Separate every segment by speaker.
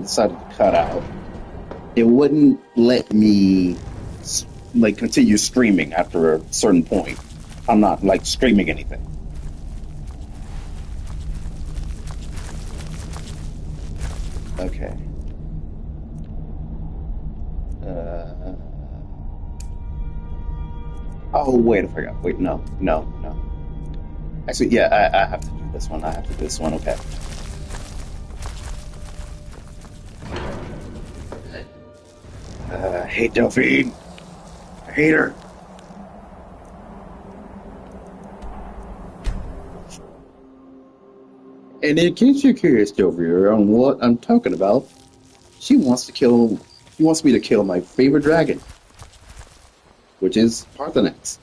Speaker 1: decided to cut out. It wouldn't let me like continue streaming after a certain point. I'm not like streaming anything. Okay. Uh, oh wait, I forgot. Wait, no, no, no. Actually, yeah, I have to do this one. I have to do this one. Okay. I hate Delphine. I hate her. And in case you're curious, Jovier, on what I'm talking about, she wants to kill. She wants me to kill my favorite dragon, which is Parthenax.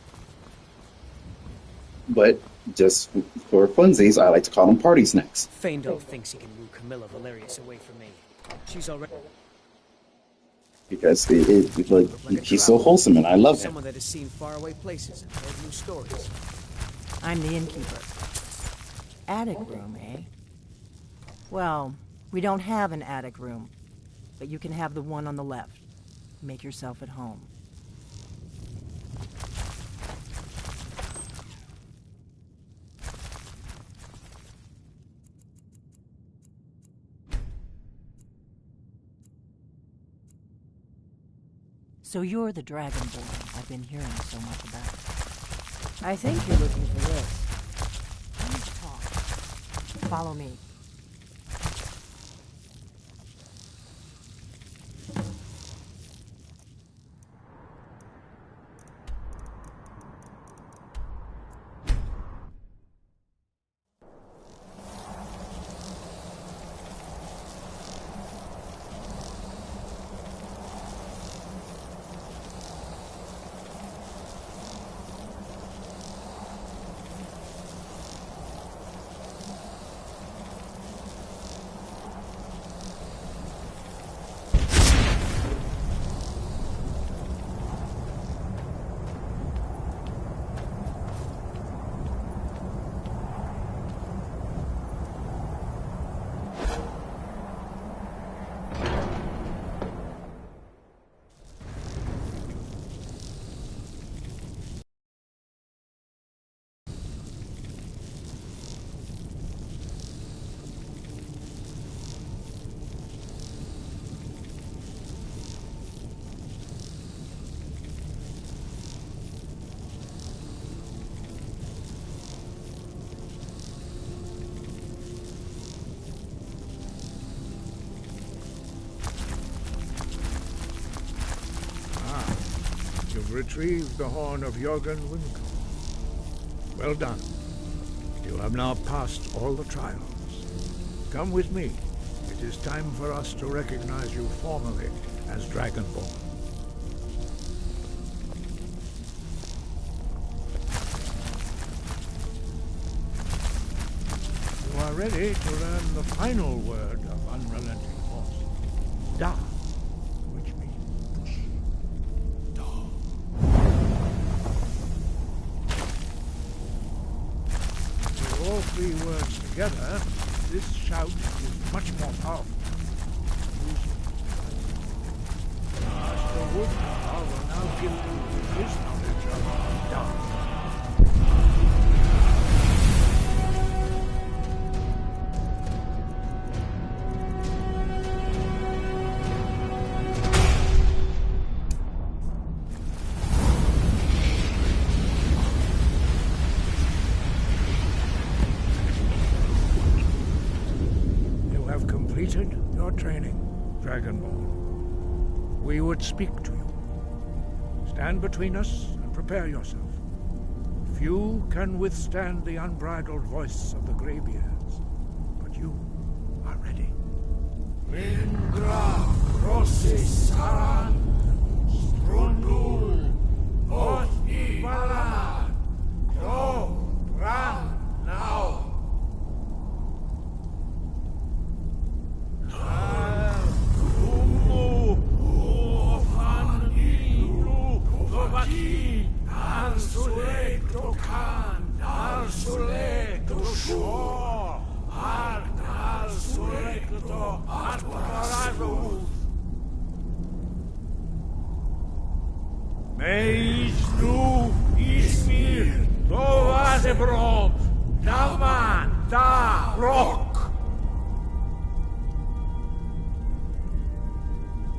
Speaker 1: But just for funsies, I like to call them party snacks.
Speaker 2: Feindel thinks he can woo Camilla Valerius away from me. She's already...
Speaker 1: Because like, he's so wholesome and I love him.
Speaker 2: Someone that has seen faraway places and heard new stories.
Speaker 3: I'm the innkeeper. Attic room, eh? Well, we don't have an attic room, but you can have the one on the left. Make yourself at home. So you're the Dragonborn I've been hearing so much about. I think you're looking for this. Please talk. Follow me.
Speaker 4: Retrieved the horn of Jörgen Winkel. Well done. You have now passed all the trials. Come with me. It is time for us to recognize you formally as Dragonborn. You are ready to learn the final word of unrelenting force. Da. Which means push. All three words together, this shout is much more powerful. Master Woodcar will now give you his knowledge of dark. Completed your training, Dragonborn. We would speak to you. Stand between us and prepare yourself. Few can withstand the unbridled voice of the Greybeards, but you are ready.
Speaker 5: Mingra Crossis Saran Strundul Oth Ibala Kro Ran Now Al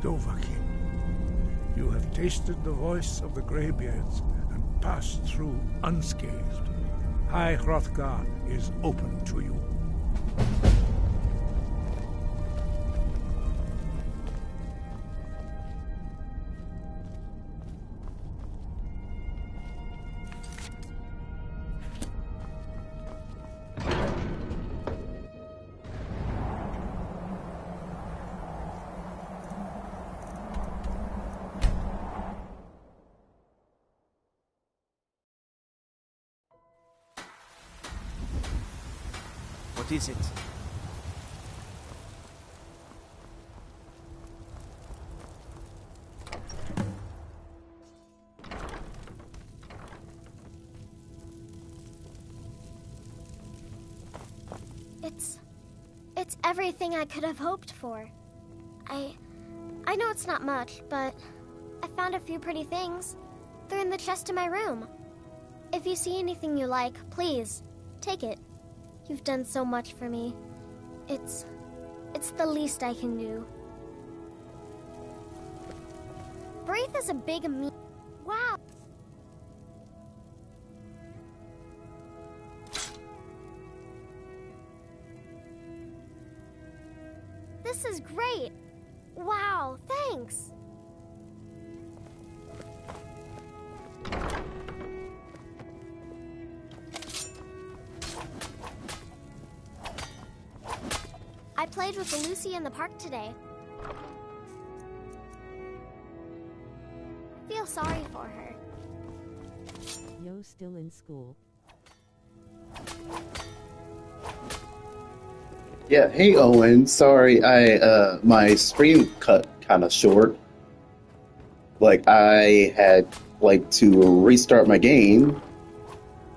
Speaker 4: Dovahkiin. You have tasted the voice of the Greybeards and passed through unscathed. High Hrothgar is open to you.
Speaker 2: What is it?
Speaker 6: It's everything I could have hoped for. I know it's not much, but I found a few pretty things. They're in the chest in my room. If you see anything you like, please, take it. You've done so much for me. It's the least I can do. Braith is a big me. Wow. This is great. Wow, thanks. I played with Lucy in the park today. I feel sorry for her.
Speaker 7: Yo, still in school.
Speaker 1: Yeah, hey Owen, sorry, my stream cut kind of short. Like, I had, like, to restart my game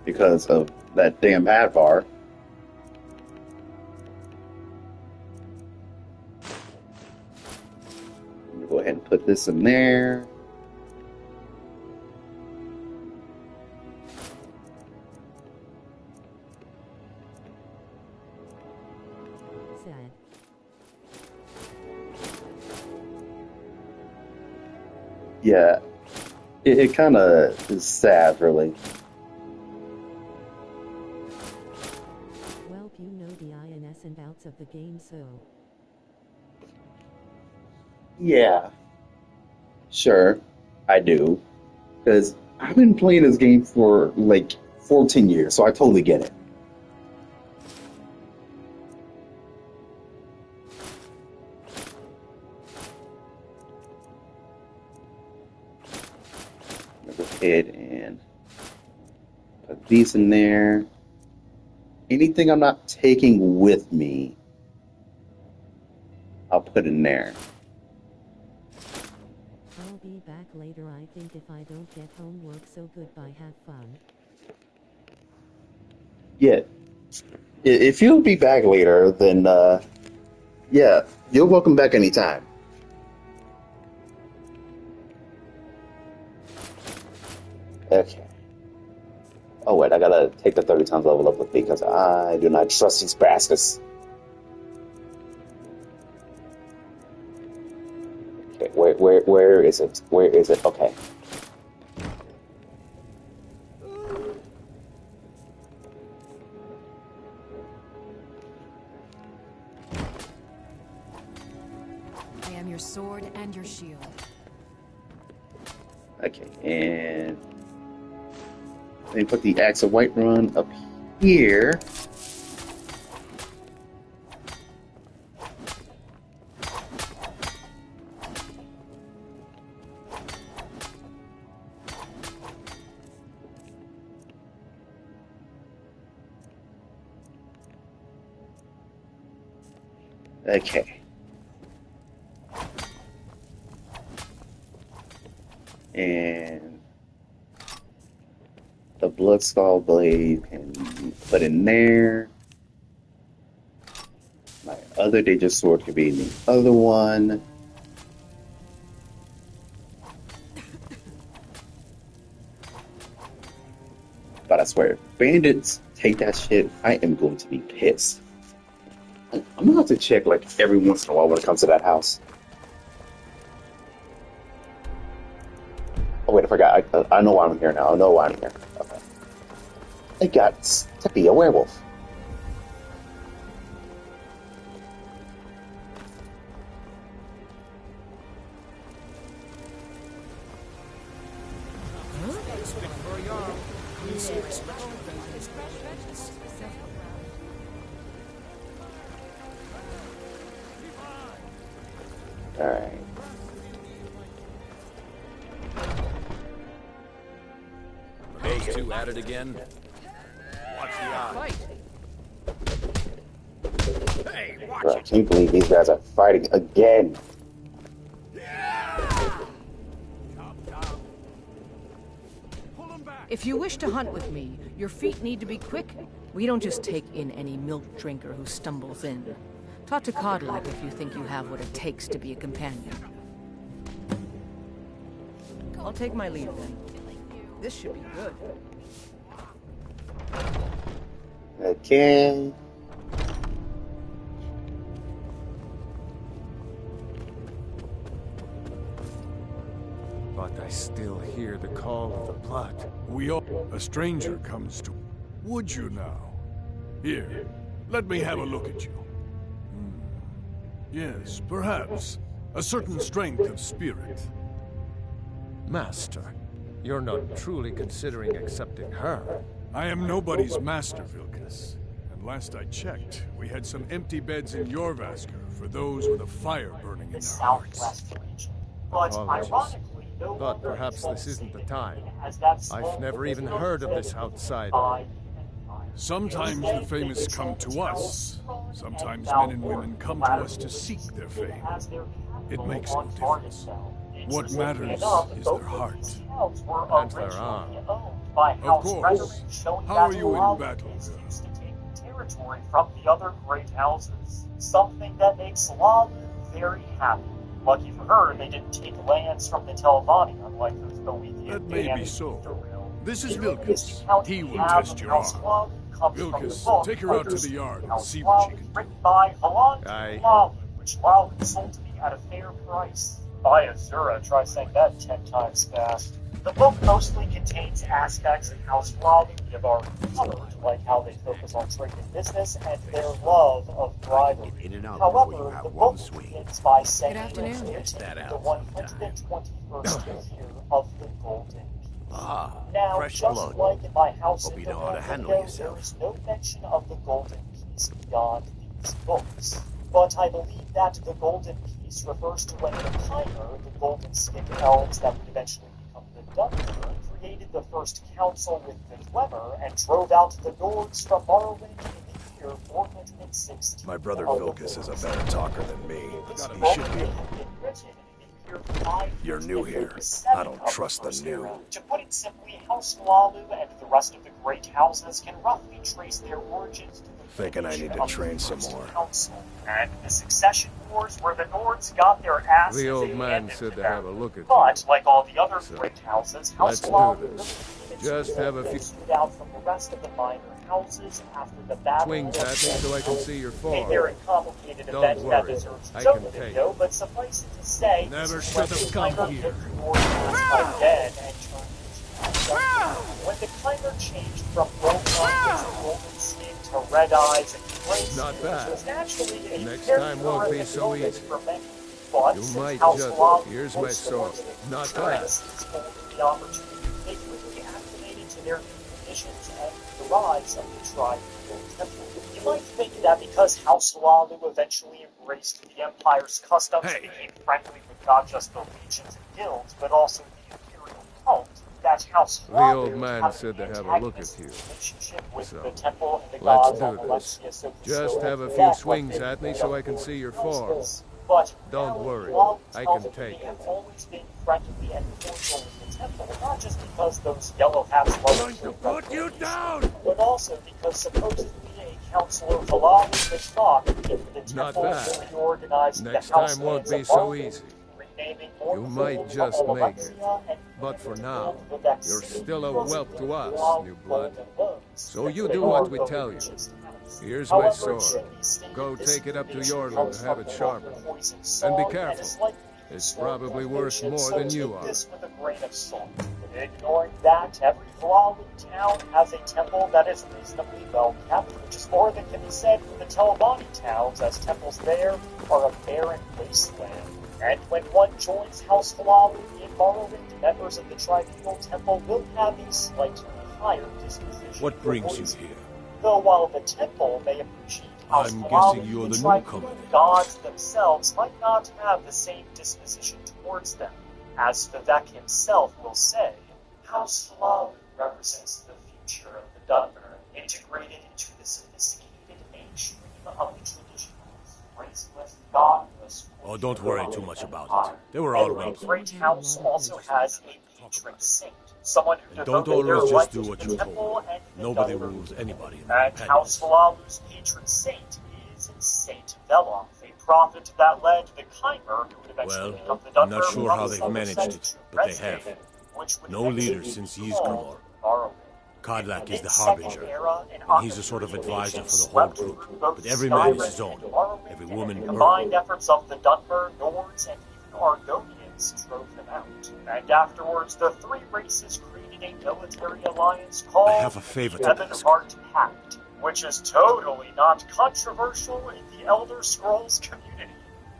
Speaker 1: because of that damn ad bar. Go ahead and put this in there.
Speaker 7: Sad.
Speaker 1: Yeah, it kind of is sad, really.
Speaker 7: Well, you know the ins and outs of the game, so...
Speaker 1: Yeah, sure, I do. Because I've been playing this game for like 14 years, so I totally get it. Go ahead and put these in there. Anything I'm not taking with me, I'll put in there.
Speaker 7: I'll be back later. I think if I don't get homework, so goodbye, have fun.
Speaker 1: Yeah, if you'll be back later, then yeah, you're welcome back anytime. Okay. Oh wait, I gotta take the 30 times level up with me because I do not trust these bastards. Okay, where is it? Where is it? Okay.
Speaker 8: I am your sword and your shield.
Speaker 1: Okay, and let me put the Axe of Whiterun up here. Okay. And the Bloodskull blade can be put in there. My other Danger sword could be in the other one. But I swear, if bandits take that shit, I am going to be pissed. I'm gonna have to check like every once in a while when it comes to that house. forgot. I know why I'm here now. I know why I'm here. Okay. I got to be a werewolf. Alright.
Speaker 9: Those two at it again? Watch the eye. Hey, watch
Speaker 1: Bro, I can't believe these guys are fighting again.
Speaker 8: If you wish to hunt with me, your feet need to be quick. We don't just take in any milk drinker who stumbles in. Talk to Codlac if you think you have what it takes to be a companion. I'll take my leave then. This should be good.
Speaker 1: Okay.
Speaker 10: But I still hear the call of the blood.
Speaker 11: A stranger comes to... Would you now? Here, let me have a look at you. Yes, perhaps. A certain strength of spirit.
Speaker 10: Master, you're not truly considering accepting her.
Speaker 11: I am nobody's master, Vilkas. And last I checked, we had some empty beds in Jorvaskr for those with a fire burning in their hearts.
Speaker 10: Apologies. But perhaps this isn't the time. I've never even heard of this outsider.
Speaker 11: Sometimes the famous come to us. Sometimes men and women come to us to seek their fame. It makes no difference. What matters is their heart.
Speaker 10: And their arm.
Speaker 11: Of course. How are you in battle?
Speaker 12: Territory from the other great houses. Something that makes Lalu very happy. Lucky for her, they didn't take lands from the Telvanni, unlike those Boethian.
Speaker 11: That may be so. This is Vilkas. He will test your arm. Vilkas, take her out to the yard and see what she can do.
Speaker 12: Written by
Speaker 10: Aye.
Speaker 12: Lalu, which Lalu sold to me at a fair price. By Azura, try saying that 10 times fast. The book mostly contains aspects of House Lalu we have already covered, like how they focus on trade and business and their love of bribery. However, the book begins by saying that it is the 121st year of the Golden Key. Now,
Speaker 9: fresh
Speaker 12: just
Speaker 9: blood.
Speaker 12: like in my house
Speaker 9: Hope
Speaker 12: in
Speaker 9: you
Speaker 12: the
Speaker 9: know how to handle
Speaker 12: window,
Speaker 9: yourself.
Speaker 12: there is no mention of the Golden Keys beyond these books. But I believe that the Golden Piece refers to when the Chimer, the golden skinned elves that would eventually become the Dunmer, created the first council with the Dwemer and drove out the Nords from Morrowind in the year 416.
Speaker 9: My brother Vilkas is a better talker than me.
Speaker 12: This
Speaker 9: He
Speaker 12: book
Speaker 9: should
Speaker 12: may
Speaker 9: be.
Speaker 12: have been written in the year 557
Speaker 9: You're new here. I don't trust the
Speaker 12: first
Speaker 9: new.
Speaker 12: era. To put it simply, House Lalu and the rest of the great houses can roughly trace their origins to the
Speaker 9: Thinking I need to train some more.
Speaker 12: Council. And the succession wars where the Nords got their asses
Speaker 10: The old man
Speaker 12: handed
Speaker 10: said to
Speaker 12: them.
Speaker 10: have a look at
Speaker 12: But,
Speaker 10: you.
Speaker 12: like all the other
Speaker 10: So,
Speaker 12: great houses,
Speaker 10: let's
Speaker 12: House
Speaker 10: do
Speaker 12: Lalu
Speaker 10: this. Just have a few
Speaker 12: stood out from the rest of the minor houses after the battle.
Speaker 10: swings at me so I can see your
Speaker 12: A
Speaker 10: form.
Speaker 12: very complicated
Speaker 10: Don't
Speaker 12: event that
Speaker 10: worry,
Speaker 12: deserves
Speaker 10: I
Speaker 12: its own
Speaker 10: can take
Speaker 12: video, but suffice it to say,
Speaker 11: Never
Speaker 12: this is
Speaker 11: should
Speaker 12: when
Speaker 11: have
Speaker 12: the
Speaker 11: come
Speaker 12: Chimer
Speaker 11: here.
Speaker 12: hit the Nords again and turned into when the Chimer changed from gold eyes and golden skin to red eyes and gray skin,
Speaker 10: Not bad.
Speaker 12: which was naturally a
Speaker 10: Next
Speaker 12: very
Speaker 10: time won't be
Speaker 12: horrific
Speaker 10: so
Speaker 12: moment
Speaker 10: easy.
Speaker 12: for many. But
Speaker 10: You
Speaker 12: since
Speaker 10: might
Speaker 12: House
Speaker 10: just-
Speaker 12: Lalu
Speaker 10: here's my
Speaker 12: was
Speaker 10: sword.
Speaker 12: the most
Speaker 10: Not
Speaker 12: victorious,
Speaker 10: bad.
Speaker 12: is holding the opportunity they quickly acclimated to their new conditions and the rise of the Tri-Temple Temple. You might think that because House Lalu eventually embraced the Empire's customs and became friendly with not just the legions and guilds, but also the Imperial cult, that House
Speaker 10: The
Speaker 12: Lalu
Speaker 10: old man
Speaker 12: had
Speaker 10: said to
Speaker 12: an
Speaker 10: have a look at
Speaker 12: antagonistic
Speaker 10: you.
Speaker 12: relationship with
Speaker 10: So,
Speaker 12: the temple and the
Speaker 10: let's
Speaker 12: gods on
Speaker 10: do this.
Speaker 12: Alexius of the
Speaker 10: Just
Speaker 12: Stone.
Speaker 10: have a few
Speaker 12: That's what
Speaker 10: swings
Speaker 12: they
Speaker 10: at me
Speaker 12: made
Speaker 10: so
Speaker 12: up
Speaker 10: I can
Speaker 12: for
Speaker 10: see your
Speaker 12: House
Speaker 10: form.
Speaker 12: Lalu. But
Speaker 10: Don't
Speaker 12: now
Speaker 10: worry,
Speaker 12: Lalu
Speaker 10: I
Speaker 12: tells
Speaker 10: can
Speaker 12: us that
Speaker 10: take
Speaker 12: they have
Speaker 10: it.
Speaker 12: always been friendly and cordial with the temple, not just because those yellow hats
Speaker 11: Going to put you down!
Speaker 12: but also because supposedly a counselor Valalu Mishmak came to the
Speaker 10: Not
Speaker 12: temple
Speaker 10: bad.
Speaker 12: to reorganize
Speaker 10: Next
Speaker 12: the house
Speaker 10: time won't
Speaker 12: lands
Speaker 10: be
Speaker 12: of
Speaker 10: so
Speaker 12: Morrowind,
Speaker 10: easy.
Speaker 12: renaming
Speaker 10: You might
Speaker 12: Morrowind
Speaker 10: just
Speaker 12: to
Speaker 10: make it.
Speaker 12: Alexia and
Speaker 10: But for
Speaker 12: to
Speaker 10: now,
Speaker 12: build the
Speaker 10: you're
Speaker 12: Vexia.
Speaker 10: still a
Speaker 12: Those
Speaker 10: whelp to
Speaker 12: Lalu
Speaker 10: us, new blood.
Speaker 12: golden bones.
Speaker 10: So you
Speaker 12: They
Speaker 10: do
Speaker 12: are
Speaker 10: what we
Speaker 12: the
Speaker 10: tell you.
Speaker 12: richest house.
Speaker 10: Here's my
Speaker 12: However, it
Speaker 10: sword.
Speaker 12: should be stated
Speaker 10: Go
Speaker 12: this
Speaker 10: take it up to
Speaker 12: information
Speaker 10: Jordan
Speaker 12: comes
Speaker 10: to have
Speaker 12: from
Speaker 10: it
Speaker 12: the
Speaker 10: sharpened.
Speaker 12: local poison
Speaker 10: And be
Speaker 12: song
Speaker 10: careful.
Speaker 12: is likely
Speaker 10: It's
Speaker 12: historical
Speaker 10: probably worth
Speaker 12: information,
Speaker 10: more
Speaker 12: so
Speaker 10: than you
Speaker 12: take
Speaker 10: are.
Speaker 12: this with a grain of salt. The Ignoring that, every Falalu town has a temple that is reasonably well kept, which is more than can be said for the Telvanni towns, as temples there are a barren wasteland. And when one joins House Falalu in Morrowind, members of the Tribunal Temple will have a slightly higher disposition.
Speaker 11: What brings you here?
Speaker 12: Though while the temple may appreciate House
Speaker 11: I'm
Speaker 12: Falalu,
Speaker 11: guessing you're
Speaker 12: the
Speaker 11: the
Speaker 12: Tribunal
Speaker 11: newcomer then.
Speaker 12: gods themselves might not have the same disposition towards them. As Vivek himself will say, House Falalu represents the future of the Dunmer, integrated into the sophisticated mainstream of the traditionalist, graceless, godless.
Speaker 11: Oh, don't worry too much about it. They were all
Speaker 12: Anyway,
Speaker 11: welcome.
Speaker 12: Great House also has a patron saint, someone who
Speaker 11: And don't
Speaker 12: devoted their
Speaker 11: always
Speaker 12: life
Speaker 11: just do
Speaker 12: to
Speaker 11: what
Speaker 12: the
Speaker 11: you're
Speaker 12: temple
Speaker 11: told.
Speaker 12: and the
Speaker 11: Nobody
Speaker 12: Dunmer.
Speaker 11: rules anybody in the
Speaker 12: And
Speaker 11: companions.
Speaker 12: House Falalu's patron saint is Saint Veloth, a prophet that led the Chimer, who would eventually
Speaker 11: Well,
Speaker 12: become the
Speaker 11: I'm not
Speaker 12: Dunmer,
Speaker 11: sure
Speaker 12: from
Speaker 11: how
Speaker 12: the
Speaker 11: they've
Speaker 12: other
Speaker 11: managed
Speaker 12: side
Speaker 11: it,
Speaker 12: to
Speaker 11: but they
Speaker 12: Reshaven,
Speaker 11: have.
Speaker 12: which would
Speaker 11: No
Speaker 12: eventually
Speaker 11: leader since
Speaker 12: be
Speaker 11: Ysgramor.
Speaker 12: called Morrowind.
Speaker 11: Kodlak is the
Speaker 12: Mid-Second
Speaker 11: harbinger,
Speaker 12: era, an
Speaker 11: and he's a sort of advisor for the whole group. But every man is his own. Every woman
Speaker 12: the
Speaker 11: her
Speaker 12: combined
Speaker 11: own.
Speaker 12: efforts of the Dunmer, Nords, and even Argonians drove them out. And afterwards, the three races created a military alliance called
Speaker 11: I have a favor
Speaker 12: the
Speaker 11: to ask.
Speaker 12: Heavenheart Pact, which is totally not controversial in the Elder Scrolls community.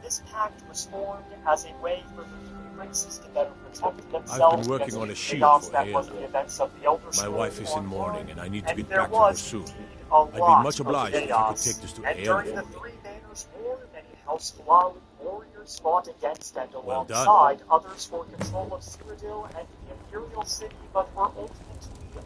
Speaker 12: This pact was formed as a way for the three races to better protect themselves
Speaker 11: working
Speaker 12: against
Speaker 11: on a
Speaker 12: the
Speaker 11: shield
Speaker 12: chaos
Speaker 11: for
Speaker 12: that was
Speaker 11: Aela.
Speaker 12: the events of the Elder
Speaker 11: My
Speaker 12: Scrolls
Speaker 11: wife is in
Speaker 12: Online,
Speaker 11: mourning, and I need to
Speaker 12: and
Speaker 11: get
Speaker 12: there
Speaker 11: back to her
Speaker 12: was
Speaker 11: soon.
Speaker 12: indeed a
Speaker 11: I'd be
Speaker 12: lot
Speaker 11: much
Speaker 12: of
Speaker 11: obliged if you could
Speaker 12: chaos.
Speaker 11: take this to
Speaker 12: And
Speaker 11: Aela
Speaker 12: during the
Speaker 11: for me.
Speaker 12: Three Banners War, many House Falalu warriors fought against and
Speaker 11: Well done.
Speaker 12: alongside others for control of Cyrodiil and the Imperial City, but were ultimately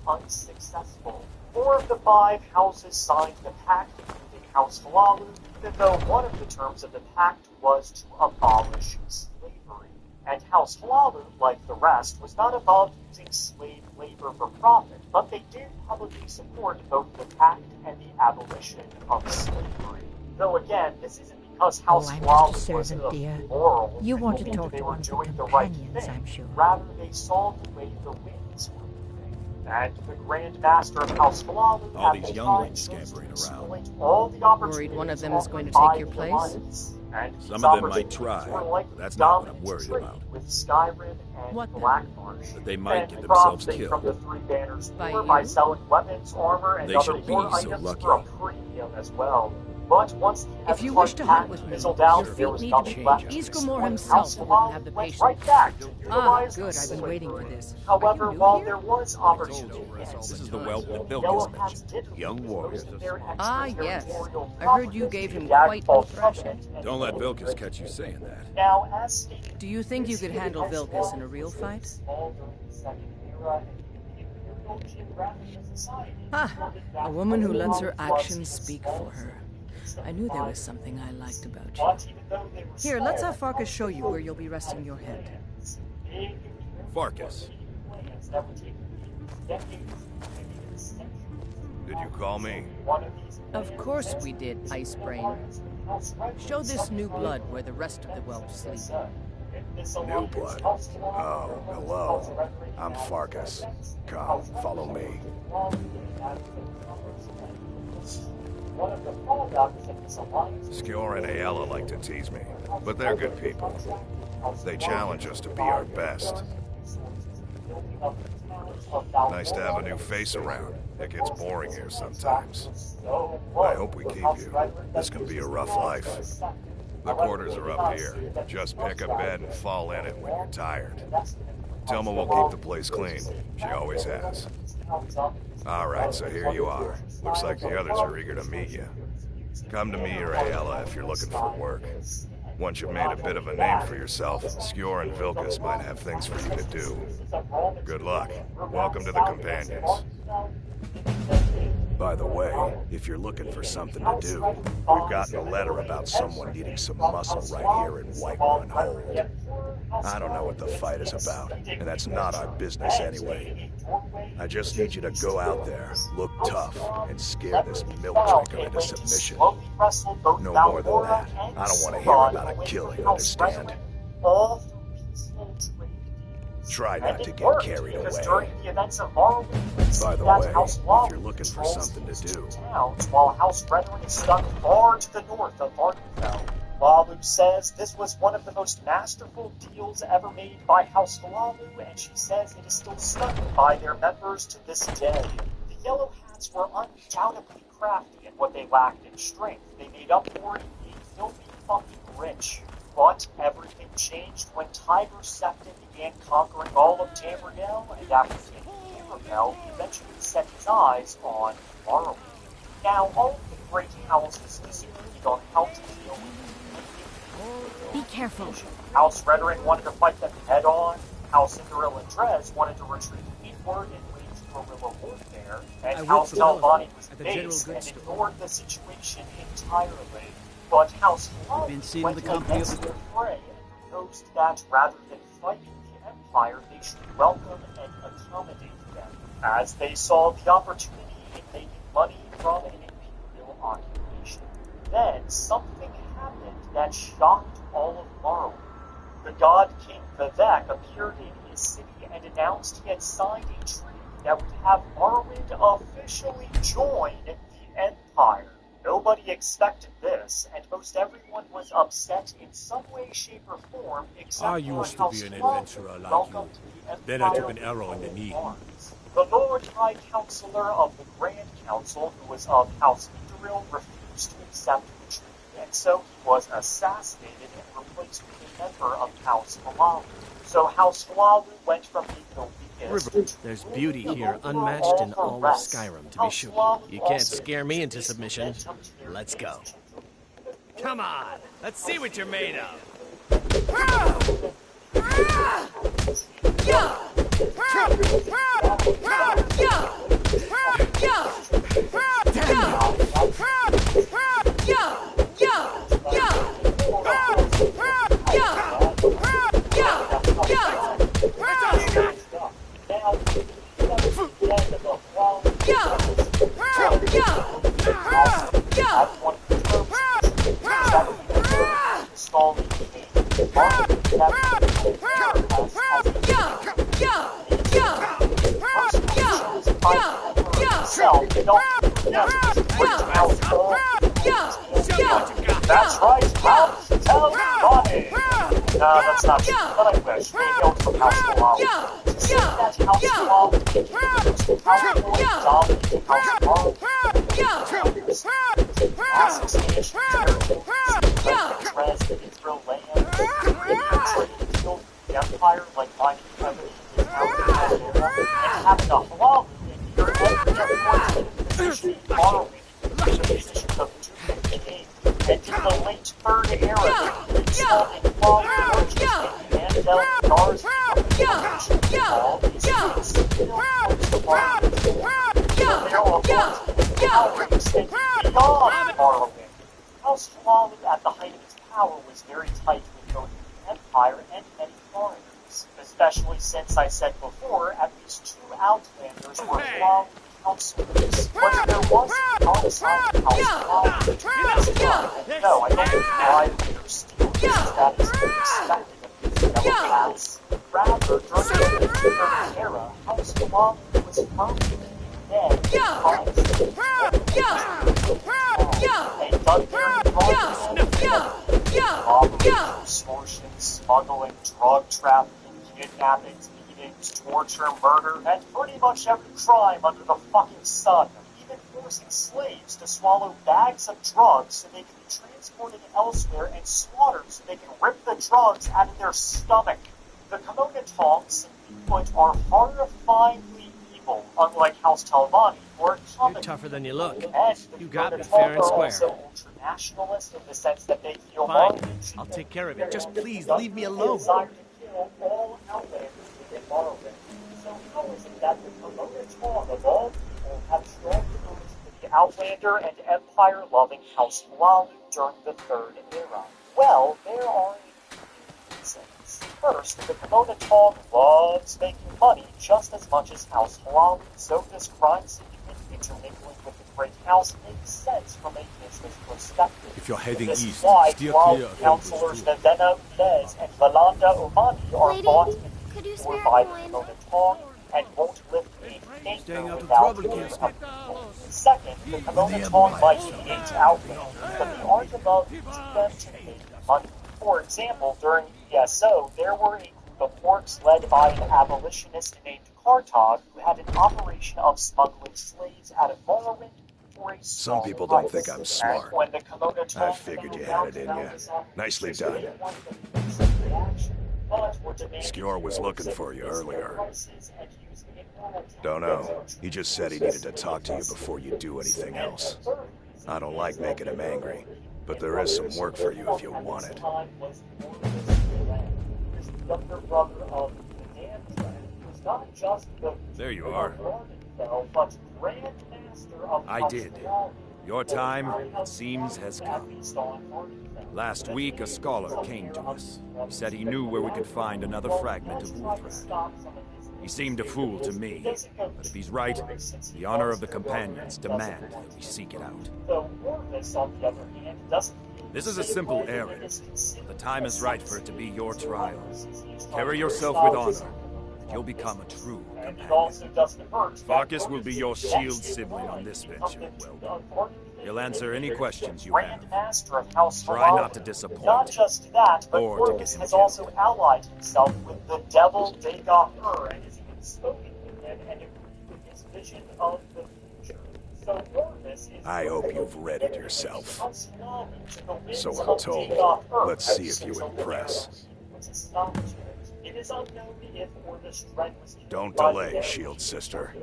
Speaker 12: unsuccessful. 4 of the 5 houses signed the pact, including House Falalu, even though one of the terms of the pact was to abolish slavery. And House Falalu, like the rest, was not above using slave labor for profit, but they did publicly support both the pact and the abolition of slavery. Though again, this isn't because House
Speaker 13: I'm
Speaker 12: Falalu
Speaker 13: just a
Speaker 12: was
Speaker 13: servant, dear.
Speaker 12: immoral.
Speaker 13: You
Speaker 12: and
Speaker 13: want to
Speaker 12: believed
Speaker 13: talk
Speaker 12: they
Speaker 13: to
Speaker 12: were
Speaker 13: one of the
Speaker 12: doing the right
Speaker 13: companions,
Speaker 12: thing.
Speaker 13: I'm sure.
Speaker 12: Rather, they saw the way the winds were moving. And the Grand Master of House Falalu
Speaker 9: All
Speaker 12: at
Speaker 9: these
Speaker 12: the
Speaker 9: younglings
Speaker 12: time chose to
Speaker 9: scampering
Speaker 12: exploit
Speaker 9: around.
Speaker 12: all the
Speaker 8: Worried one of
Speaker 12: opportunities
Speaker 8: them is going to
Speaker 12: offered
Speaker 8: take your
Speaker 12: by the
Speaker 8: place?
Speaker 12: Alliance. And these
Speaker 9: Some of them might
Speaker 12: opportunities
Speaker 9: try,
Speaker 12: were likely
Speaker 9: but that's not what I'm
Speaker 12: dominant
Speaker 9: worried
Speaker 12: trade
Speaker 9: about.
Speaker 12: With Skyrim and
Speaker 8: What then?
Speaker 12: Blackmarsh.
Speaker 9: That they might
Speaker 12: And
Speaker 9: get themselves
Speaker 12: profiting
Speaker 9: killed.
Speaker 12: from the Three Banners
Speaker 8: By
Speaker 12: War by
Speaker 8: you?
Speaker 12: selling weapons, armor, and
Speaker 9: They
Speaker 12: other
Speaker 9: should be
Speaker 12: war
Speaker 9: so
Speaker 12: items
Speaker 9: lucky.
Speaker 12: for a premium as well. But once the
Speaker 8: If you
Speaker 12: Heavenheart
Speaker 8: wish to hunt
Speaker 12: Pact
Speaker 8: with me,
Speaker 12: fizzled out,
Speaker 8: your
Speaker 12: there
Speaker 8: feet
Speaker 12: was
Speaker 8: need to
Speaker 12: nothing
Speaker 8: be
Speaker 12: left
Speaker 8: changes.
Speaker 12: to
Speaker 8: Ysgramor
Speaker 12: do.
Speaker 8: himself
Speaker 12: House
Speaker 8: wouldn't
Speaker 12: Falalu
Speaker 8: have the
Speaker 12: went
Speaker 8: patience.
Speaker 12: right back to
Speaker 8: Ah,
Speaker 12: utilize
Speaker 8: good. I've been waiting for
Speaker 12: slavery.
Speaker 8: this.
Speaker 12: However,
Speaker 8: Are you new
Speaker 12: while
Speaker 8: here?
Speaker 12: there was opportunity and
Speaker 9: This is the
Speaker 12: security,
Speaker 9: whelp that Bilkis
Speaker 12: Yellowpads
Speaker 9: mentioned.
Speaker 12: did
Speaker 9: Young
Speaker 12: lose
Speaker 9: warrior.
Speaker 12: most of their
Speaker 8: Ah, yes.
Speaker 12: extraterritorial
Speaker 8: I heard you
Speaker 12: properties
Speaker 8: gave
Speaker 12: to
Speaker 8: him
Speaker 12: the
Speaker 8: quite the
Speaker 12: Daggerfall
Speaker 8: thrashing.
Speaker 12: Covenant and
Speaker 9: Don't let
Speaker 12: the
Speaker 9: Bilkis
Speaker 12: Eldritch
Speaker 9: catch you saying that.
Speaker 12: Now, as stated,
Speaker 8: Do you think you could handle Vilkas in a real fight?
Speaker 12: small during the Second Era, and the Imperial Geographical Society
Speaker 8: Ah,
Speaker 12: reported
Speaker 8: a
Speaker 12: that
Speaker 8: woman who lets her
Speaker 12: Falalu was
Speaker 8: actions
Speaker 12: the
Speaker 8: speak for her.
Speaker 12: smallest of
Speaker 8: I knew there was
Speaker 12: the
Speaker 8: something I liked about
Speaker 12: But
Speaker 8: you.
Speaker 12: even though they were
Speaker 8: Here, let's
Speaker 12: small,
Speaker 8: have Farkas show you where you'll be resting your head.
Speaker 12: big,
Speaker 9: Farkas.
Speaker 12: plans that would take decades, maybe even centuries.
Speaker 5: Did you call me?
Speaker 12: One of these
Speaker 8: Of course we did, Ice Brain. Show this new blood where the rest of the whelps sleep.
Speaker 5: New blood? Oh, hello. I'm Farkas. Come, follow me. Skjor and Aela like to tease me, but they're good people. They challenge us to be our best. Nice to have a new face around. It gets boring here sometimes. I hope we keep you. This can be a rough life. The quarters are up here. Just pick a bed and fall in it when you're tired. Telma will keep the place clean. She always has. Alright, so here you are. Looks like the others are eager to meet you. Come to me or Aela if you're looking for work. Once you've made a bit of a name for yourself, Skjor and Vilkas might have things for you to do. Good luck. Welcome to the Companions. By the way, if you're looking for something to do, we've gotten a letter about someone needing some muscle right here in Whiterun Hold. I don't know what the fight is about, and that's not our business anyway. I just need you to go out there, look tough, and scare this milk drinker into submission. No more than that. I don't want to hear about a killing, understand? Try not to get carried away. By the way, if you're looking for something to do,
Speaker 12: while House Brethren is stuck far to the north of Vardenfell, Halalu says this was one of the most masterful deals ever made by House Halalu, and she says it is still studied by their members to this day. The Yellow Hats were undoubtedly crafty in what they lacked in strength. They made up for it in being filthy fucking rich. But everything changed when Tiger Septon began conquering all of Tamriel, and after taking Tamriel, he eventually set his eyes on Morrowind. Now, all of the great houses disagreed on how to deal with
Speaker 13: Be careful.
Speaker 12: House Redoran wanted to fight them head on, House Cinderella and Dres wanted to retreat inward and wage guerrilla warfare, and House Talvani was based and ignored the situation entirely. But House Halalu went against their fray and proposed that rather than fighting the Empire, they should welcome and accommodate them, as they saw the opportunity in making money from an imperial occupation. Then something happened that shocked all of Morrowind. The god King Vivek appeared in his city and announced he had signed a treaty that would have Morrowind officially join the Empire. Nobody expected this, and most everyone was upset in some way, shape, or form, except
Speaker 10: I used to be an adventurer like you. Then I took an arrow in the knee.
Speaker 12: The Lord High Counselor of the Grand Council, who was of House Mithril, refused to accept the treaty, and so he was assassinated and replaced with a member of House Halalu. So House Halalu went from being the weakest.
Speaker 2: There's beauty here, unmatched in all of Skyrim, to be sure. You can't scare me into submission. Let's go. Come on, let's see what you're made of.
Speaker 12: That's right, House Talvani! No, that's not true, but I wish. They hailed from House Halalu. To say that House Halalu became the most powerful and dominant House Halalu. Mass expansion territories, Dres and Mithril lands, infiltrating the field of the Empire like mining companies in Alabama, and having a Halalu in your every position in Morrowind, the position of Duke King. And in the late Third Era, they installed a quality merchant and Mandel Guards all these things still close to Morrowind. Their authority and power extended beyond Morrowind. House Halalu at the height of its power was very tight with both the Empire and many foreigners, especially since I said before, at least 2 Outlanders were Halalu counselors, but there was an outside House Halalu. And no, I don't imply that they're stealing that is expected of these Yellow Hats. Rather, during the Third Era, House Halalu was permanently dead in times of and done their robbery, extortion, smuggling, drug trafficking, kidnappings, beatings, torture, murder, and pretty much every crime under the fucking sun. Even forcing slaves to swallow bags of drugs so they can be transported elsewhere and slaughtered so they can rip the drugs out of their stomach. The Kimono Tongs, simply put, are horrifyingly evil, unlike House Talvani, who are
Speaker 2: You're tougher than you look.
Speaker 12: And
Speaker 2: You got me
Speaker 12: the
Speaker 2: fair and
Speaker 12: Kimono
Speaker 2: square.
Speaker 12: are also ultra-nationalist in the sense that they feel
Speaker 2: Fine,
Speaker 12: bondage.
Speaker 2: I'll take care of it. Just please leave me alone.
Speaker 12: Desire to kill all Outlanders within Morrowind. So how is it that the Kimono Tong of all people have strong devotion to the Outlander and Empire-loving House Halalu during the Third Era? Well, there are a few reasons. First, the Kimono Tong loves making money just as much as House Halalu, so this crime syndicate intermingling with the Great House makes sense from a business perspective.
Speaker 10: If you're heading
Speaker 12: This
Speaker 10: east,
Speaker 12: is why
Speaker 10: steer
Speaker 12: while
Speaker 10: clear of
Speaker 12: counselors
Speaker 10: Helmut's
Speaker 12: Nevena Ulez and Valanda Omani are
Speaker 6: Lady,
Speaker 12: bought and
Speaker 6: could you
Speaker 12: paid for
Speaker 6: spare
Speaker 12: by the
Speaker 6: coin?
Speaker 12: Kimono Tong and won't lift a finger
Speaker 2: Staying out of
Speaker 12: without
Speaker 2: trouble,
Speaker 12: their
Speaker 2: kid.
Speaker 12: approval. Second, the Kimono Tong might hate Outlanders, but they aren't above using them to make money. For example, during ESO, there were a group of orcs led by an abolitionist named Kartog who had an operation of smuggling slaves out of Morrowind for a small
Speaker 5: Some people don't
Speaker 12: price.
Speaker 5: think I'm smart.
Speaker 12: And when the Kimono
Speaker 5: I
Speaker 12: Tongue
Speaker 5: figured you
Speaker 12: found
Speaker 5: had it in
Speaker 12: out
Speaker 5: you.
Speaker 12: about this operation,
Speaker 5: Nicely
Speaker 12: they
Speaker 5: done.
Speaker 12: didn't want them to take some reaction, but were demanding
Speaker 5: Skjor was looking for you earlier. Don't know. He just said he needed to talk to you before you do anything else. I don't like making him angry, but there is some work for you if you want it.
Speaker 9: There you are. I did. Your time, it seems, has come. Last week, a scholar came to us. He said he knew where we could find another fragment of Ulthrad. He seemed a fool to me, but if he's right, the honor of the Companions demand that we seek it out. This is a simple errand, but the time is right for it to be your trial. Carry yourself with honor, and you'll become a true companion. Farkas will be your shield sibling on this venture, well. He'll answer any questions you have. Try not to disappoint.
Speaker 12: Not just that, but
Speaker 9: or to get
Speaker 12: Orcus
Speaker 9: him
Speaker 12: has
Speaker 9: killed.
Speaker 12: also allied himself with the devil Dagoth and has even spoken with him and agreed with his vision of the future. So Orcus is
Speaker 5: I hope you've read it yourself. So I'm
Speaker 12: I'm
Speaker 5: told. Let's see if you impress.
Speaker 12: It is unknown if Orcus Dredd was
Speaker 5: Don't delay, Shield Sister.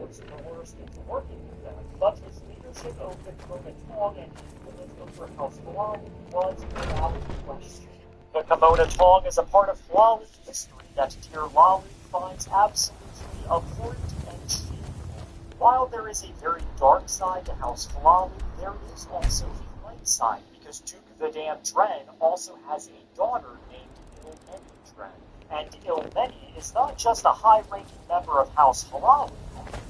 Speaker 12: but his leadership over the Kimono Tongue and influence over House Hlawi was without question. The Kimono Tongue is a part of Hlawi history that Tyr Hlawi finds absolutely abhorrent and shameful. While there is a very dark side to House Hlawi, there is also a light side, because Duke Vidam Dren also has a daughter named Ilmeni Dren. And Ilmeni is not just a high-ranking member of House Hlawi,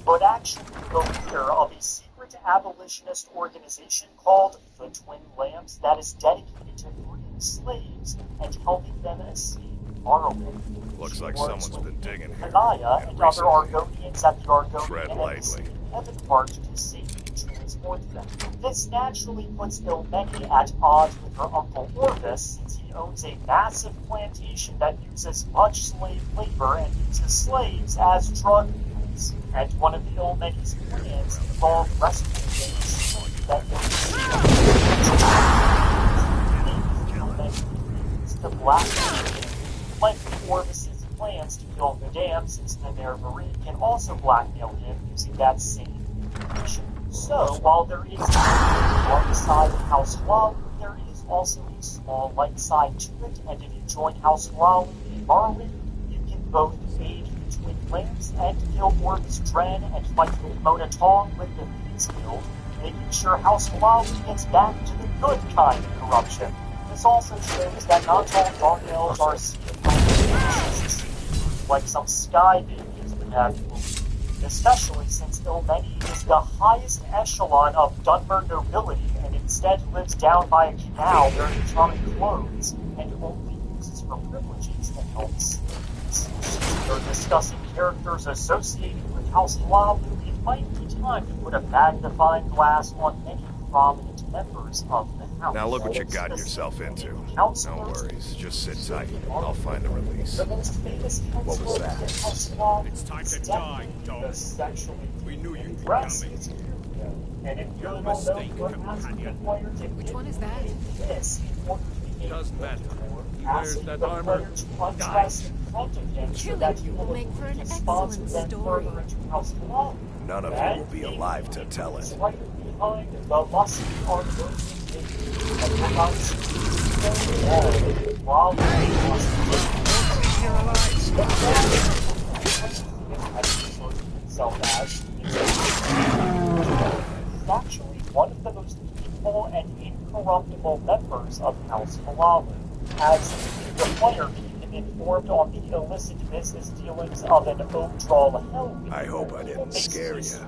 Speaker 12: but actually the leader of a secret abolitionist organization called the Twin Lamps that is dedicated to freeing slaves and helping them escape Morrowind.
Speaker 5: Looks like someone's been digging here.
Speaker 12: Kanaya and other Argonians at the
Speaker 5: Tread
Speaker 12: Argonian
Speaker 5: lightly.
Speaker 12: Embassy have embarked to safely transport them. This naturally puts Ilmeni at odds with her uncle Orvis, since he owns a massive plantation that uses much slave labor and uses slaves as drug mules. And one of Ilmeni's plans involved rescuing a slave that the Black like Orvis's plans to kill Vidam, since the Mare Marine can also blackmail him using that same information. So, while there is a dark side of House Hlawi, there is also a small light side to it, and if you join House Hlawi in Morrowind, you can both aid the Twin Lamps and kill Orcs Dren and fight the Kimono Tongue with the Thieves Guild, making sure House Hlawi gets back to the good kind of corruption. This also shows that not all Dark Elves are like some sky babies would have you believe, especially since Ilmeni is the highest echelon of Dunmer nobility and instead lives down by a canal wearing atomic clothes and only uses her privileges to help slaves. Since we are discussing characters associated with House Hlawi, it might be time to put a magnifying glass on many prominent members of the house.
Speaker 5: Now look what you got yourself into. No worries, just sit tight. I'll find a release. What was that?
Speaker 11: It's time to die, dog. We knew you'd be coming. You're a mistake, companion.
Speaker 8: Which one is that?
Speaker 10: Doesn't matter. He wears that armor, dies.
Speaker 7: Killing you will make for an excellent story.
Speaker 5: None of you will be alive to tell it.
Speaker 12: Actually one of the most evil and incorruptible members of House Hlawi, as the player keep him informed on the illicit business dealings of an Odral Helm.
Speaker 5: I hope I didn't scare you.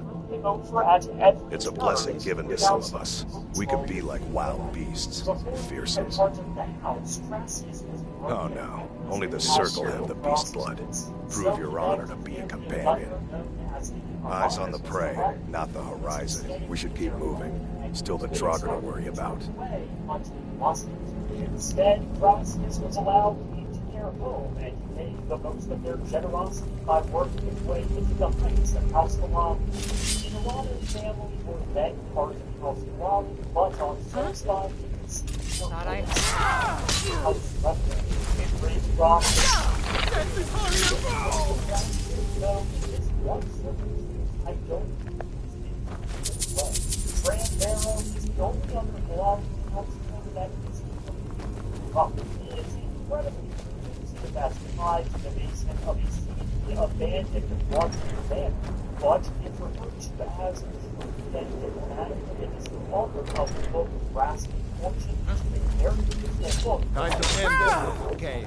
Speaker 12: Over at every
Speaker 5: It's a blessing given to some of us. We can be like wild beasts, fearsome. Oh no, only the Circle have the beast blood. Prove your honor to be a companion. Eyes on the prey, not the horizon. We should keep moving. Still the Draugr to worry about.
Speaker 12: Instead, Gracias was allowed into their home, and he made the most of their generosity by working his way into the heights of House Salam. Milano's family were then part of House Salam, but on Thursday, he conceived
Speaker 8: Thought I...
Speaker 12: House left them. It raised Gracias. Though in this one circumstance, I don't think it's well. Fran Barrow is the only other belonging counselor that is he is incredibly confused that's tied to the basement of a seemingly abandoned watering manor, but if referred to as then diplomatically, it is the author of the book Grasping Fortune, which is a very useful book.
Speaker 10: Time to end this, okay?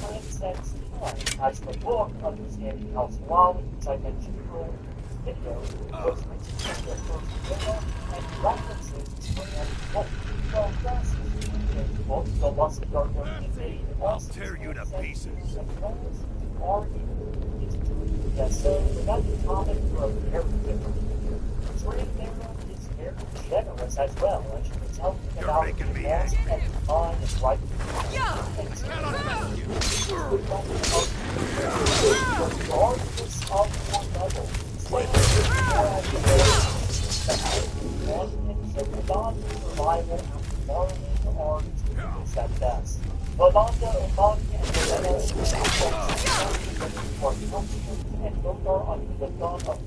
Speaker 12: Transcends time, as the book Understanding House Wally, which I mentioned earlier in this video, was written in the first era and references what grasses in the book, the Lusty are going to made.
Speaker 5: I'll tear you to pieces.
Speaker 12: Are yes, so without the comic for a very different year. Trade Arrow is very generous as well, as you can tell me about the loss and mine and right. Regardless of your level, and so the God's survival and borrowing are tools at best. Lavanda, Umani, and Loretta are comfortable and both are under the thumb of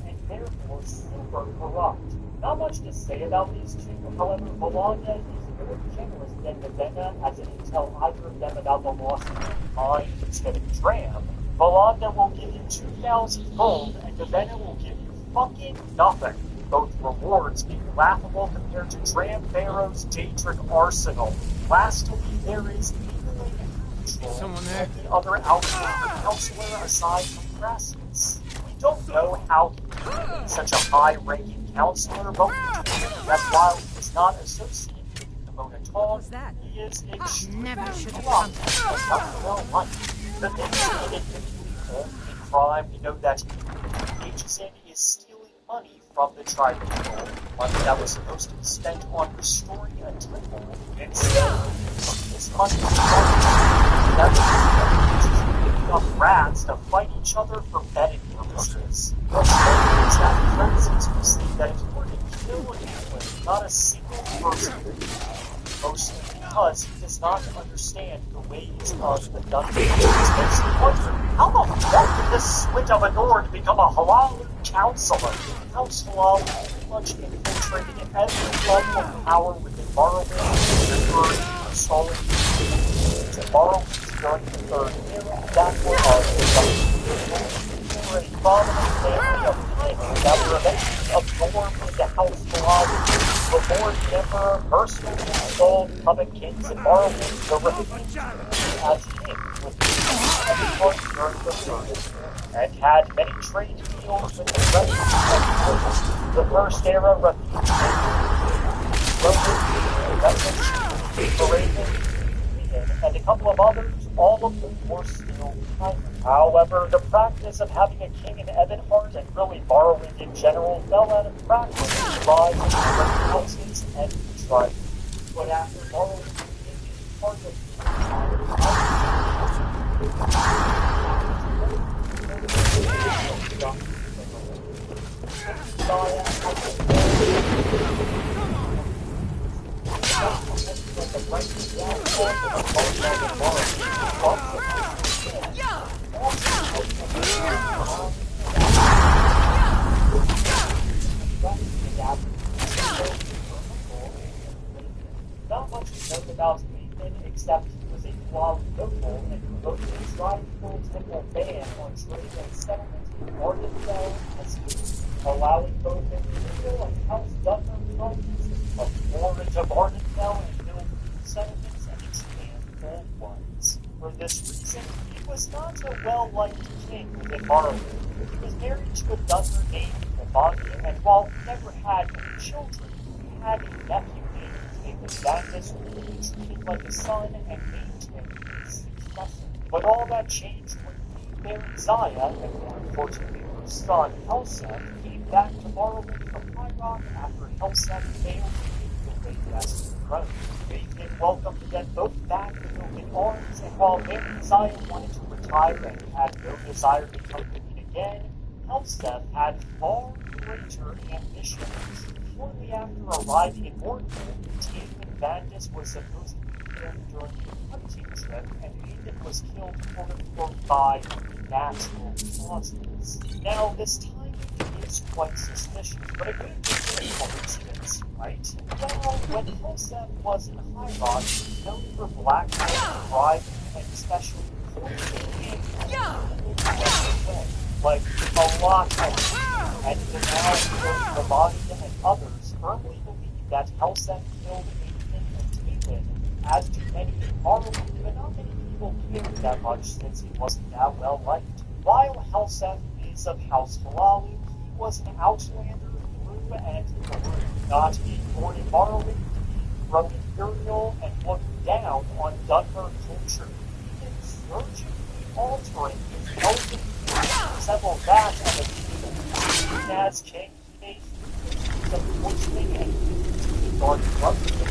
Speaker 12: and therefore super corrupt. Not much to say about these two, however, Lavanda is more generous than Ravenna, as it can tell either of them about the loss of their mind instead of Dram. Lavanda will give you 2,000 gold, and Ravenna will give you fucking nothing. Both rewards being laughable compared to Dram Barrow's Daedric arsenal. Lastly, there is
Speaker 10: Someone there?
Speaker 12: the other outlander counselor aside from Gracias. We don't know how he became such a high-ranking counselor, but we do know that while he is not associated with the Monaton, he is extremely corrupt and not well liked. The things that make him evil in crime, we know that he engages in is stealing money from the tribunal, money that was supposed to be spent on restoring a temple. Instead, this money is that was enough rats to fight each other for betting purposes. What's funny is that Francis will say that if you were to kill anyone, not a single person, mostly because he does not understand the ways of the dungeon. It makes you wonder, how the fuck did this switch of a Nord become a Halalu counselor? House Halal pretty much infiltrated every level of power within Morrowind, installing to Morrowind during the Third Era. That was for a prominent family of timers that were eventually absorbed into House Halal. The Lord Emperor personally installed puppet kings in Morrowind, the Refugee as king with every part during the Third Era, and had many trade deals with the rest of the First Era Refugee, and a couple of others, all of them were still timers. However, the practice of having a king in Ebonheart and really Morrowind in general fell out of practice with the rise of different houses and tribes. But after Morrowind became part of not much is known about Nathan except he was a flawed noble and revoked his rival temple ban on trade and settlement in Arkansas as allowing both individual and house government parties to put more into Arkansas and build new settlements and expand old ones. For this reason, he was not a well-liked king within Morrowind. He was married to a younger named Lavanda, and while he never had any children, he had a nephew named Davis, who he treated like a son and named him his successor. But all that changed when Queen Mary Zaya, and more importantly her son Elsa, came back to Morrowind from high Rock after Helseth failed to manipulate Western growth. Faith welcomed them both back with open arms, and while Mary Desire wanted to retire and had no desire to come clean again, Helseth had far greater ambitions. Shortly after arriving in Mornville, Taven Vandus was supposed to be killed during a hunting trip, and Aiden was killed quote-unquote by natural causes. Now, this timing is quite suspicious, but it couldn't have been a coincidence, right? Well, when Helseth was in High Rock, he was known for blackmail, bribing, and especially poisoning and like a lot of them. And the now both Ravani and others firmly believe that Helseth killed Aiden and Taven, as do many in Morrowind, but not many people cared that much since he wasn't that well liked. While Helseth is of House Halalu, he was an outlander through and through, not being born in Morrowind, being grown imperial, and looked down on Dunmer culture, even surgically altering his elven several that and a demon. As king, he made use of poisoning and to guard corruption.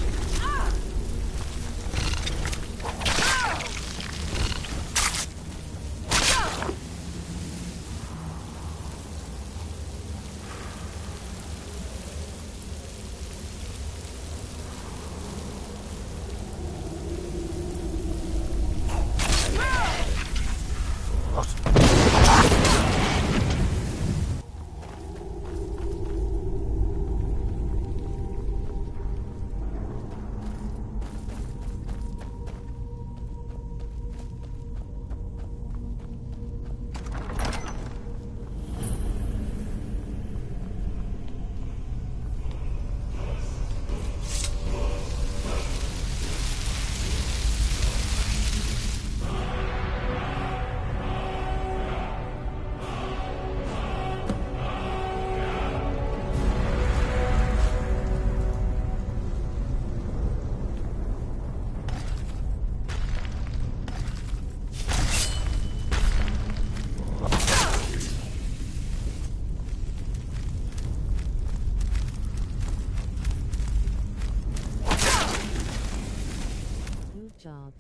Speaker 7: Job.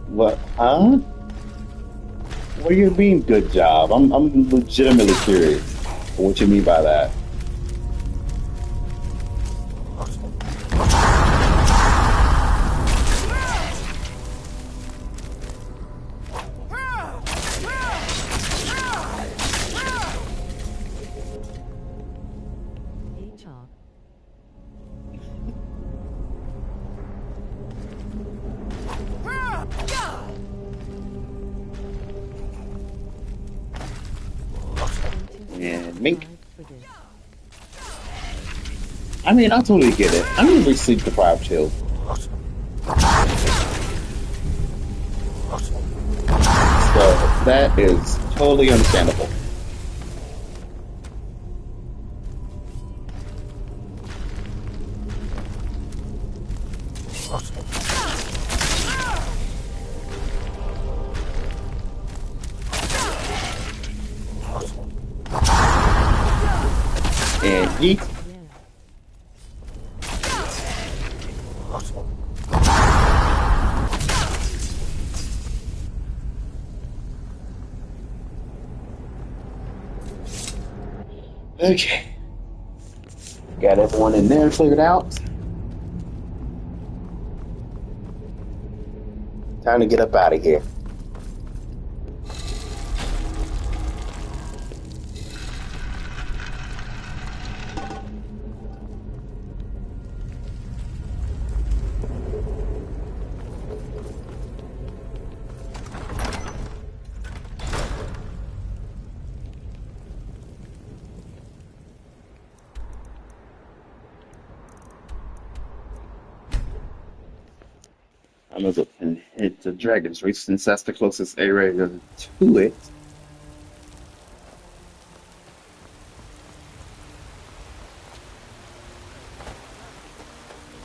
Speaker 1: What? Huh? What do you mean, good job? I'm legitimately curious what you mean by that. And Mink. I mean, I totally get it. I'm gonna be sleep deprived too. So that is totally understandable. And yeet. Okay. Got everyone in there cleared out. Time to get up out of here. I'm gonna go and hit the Dragon's Reach since that's the closest area to it.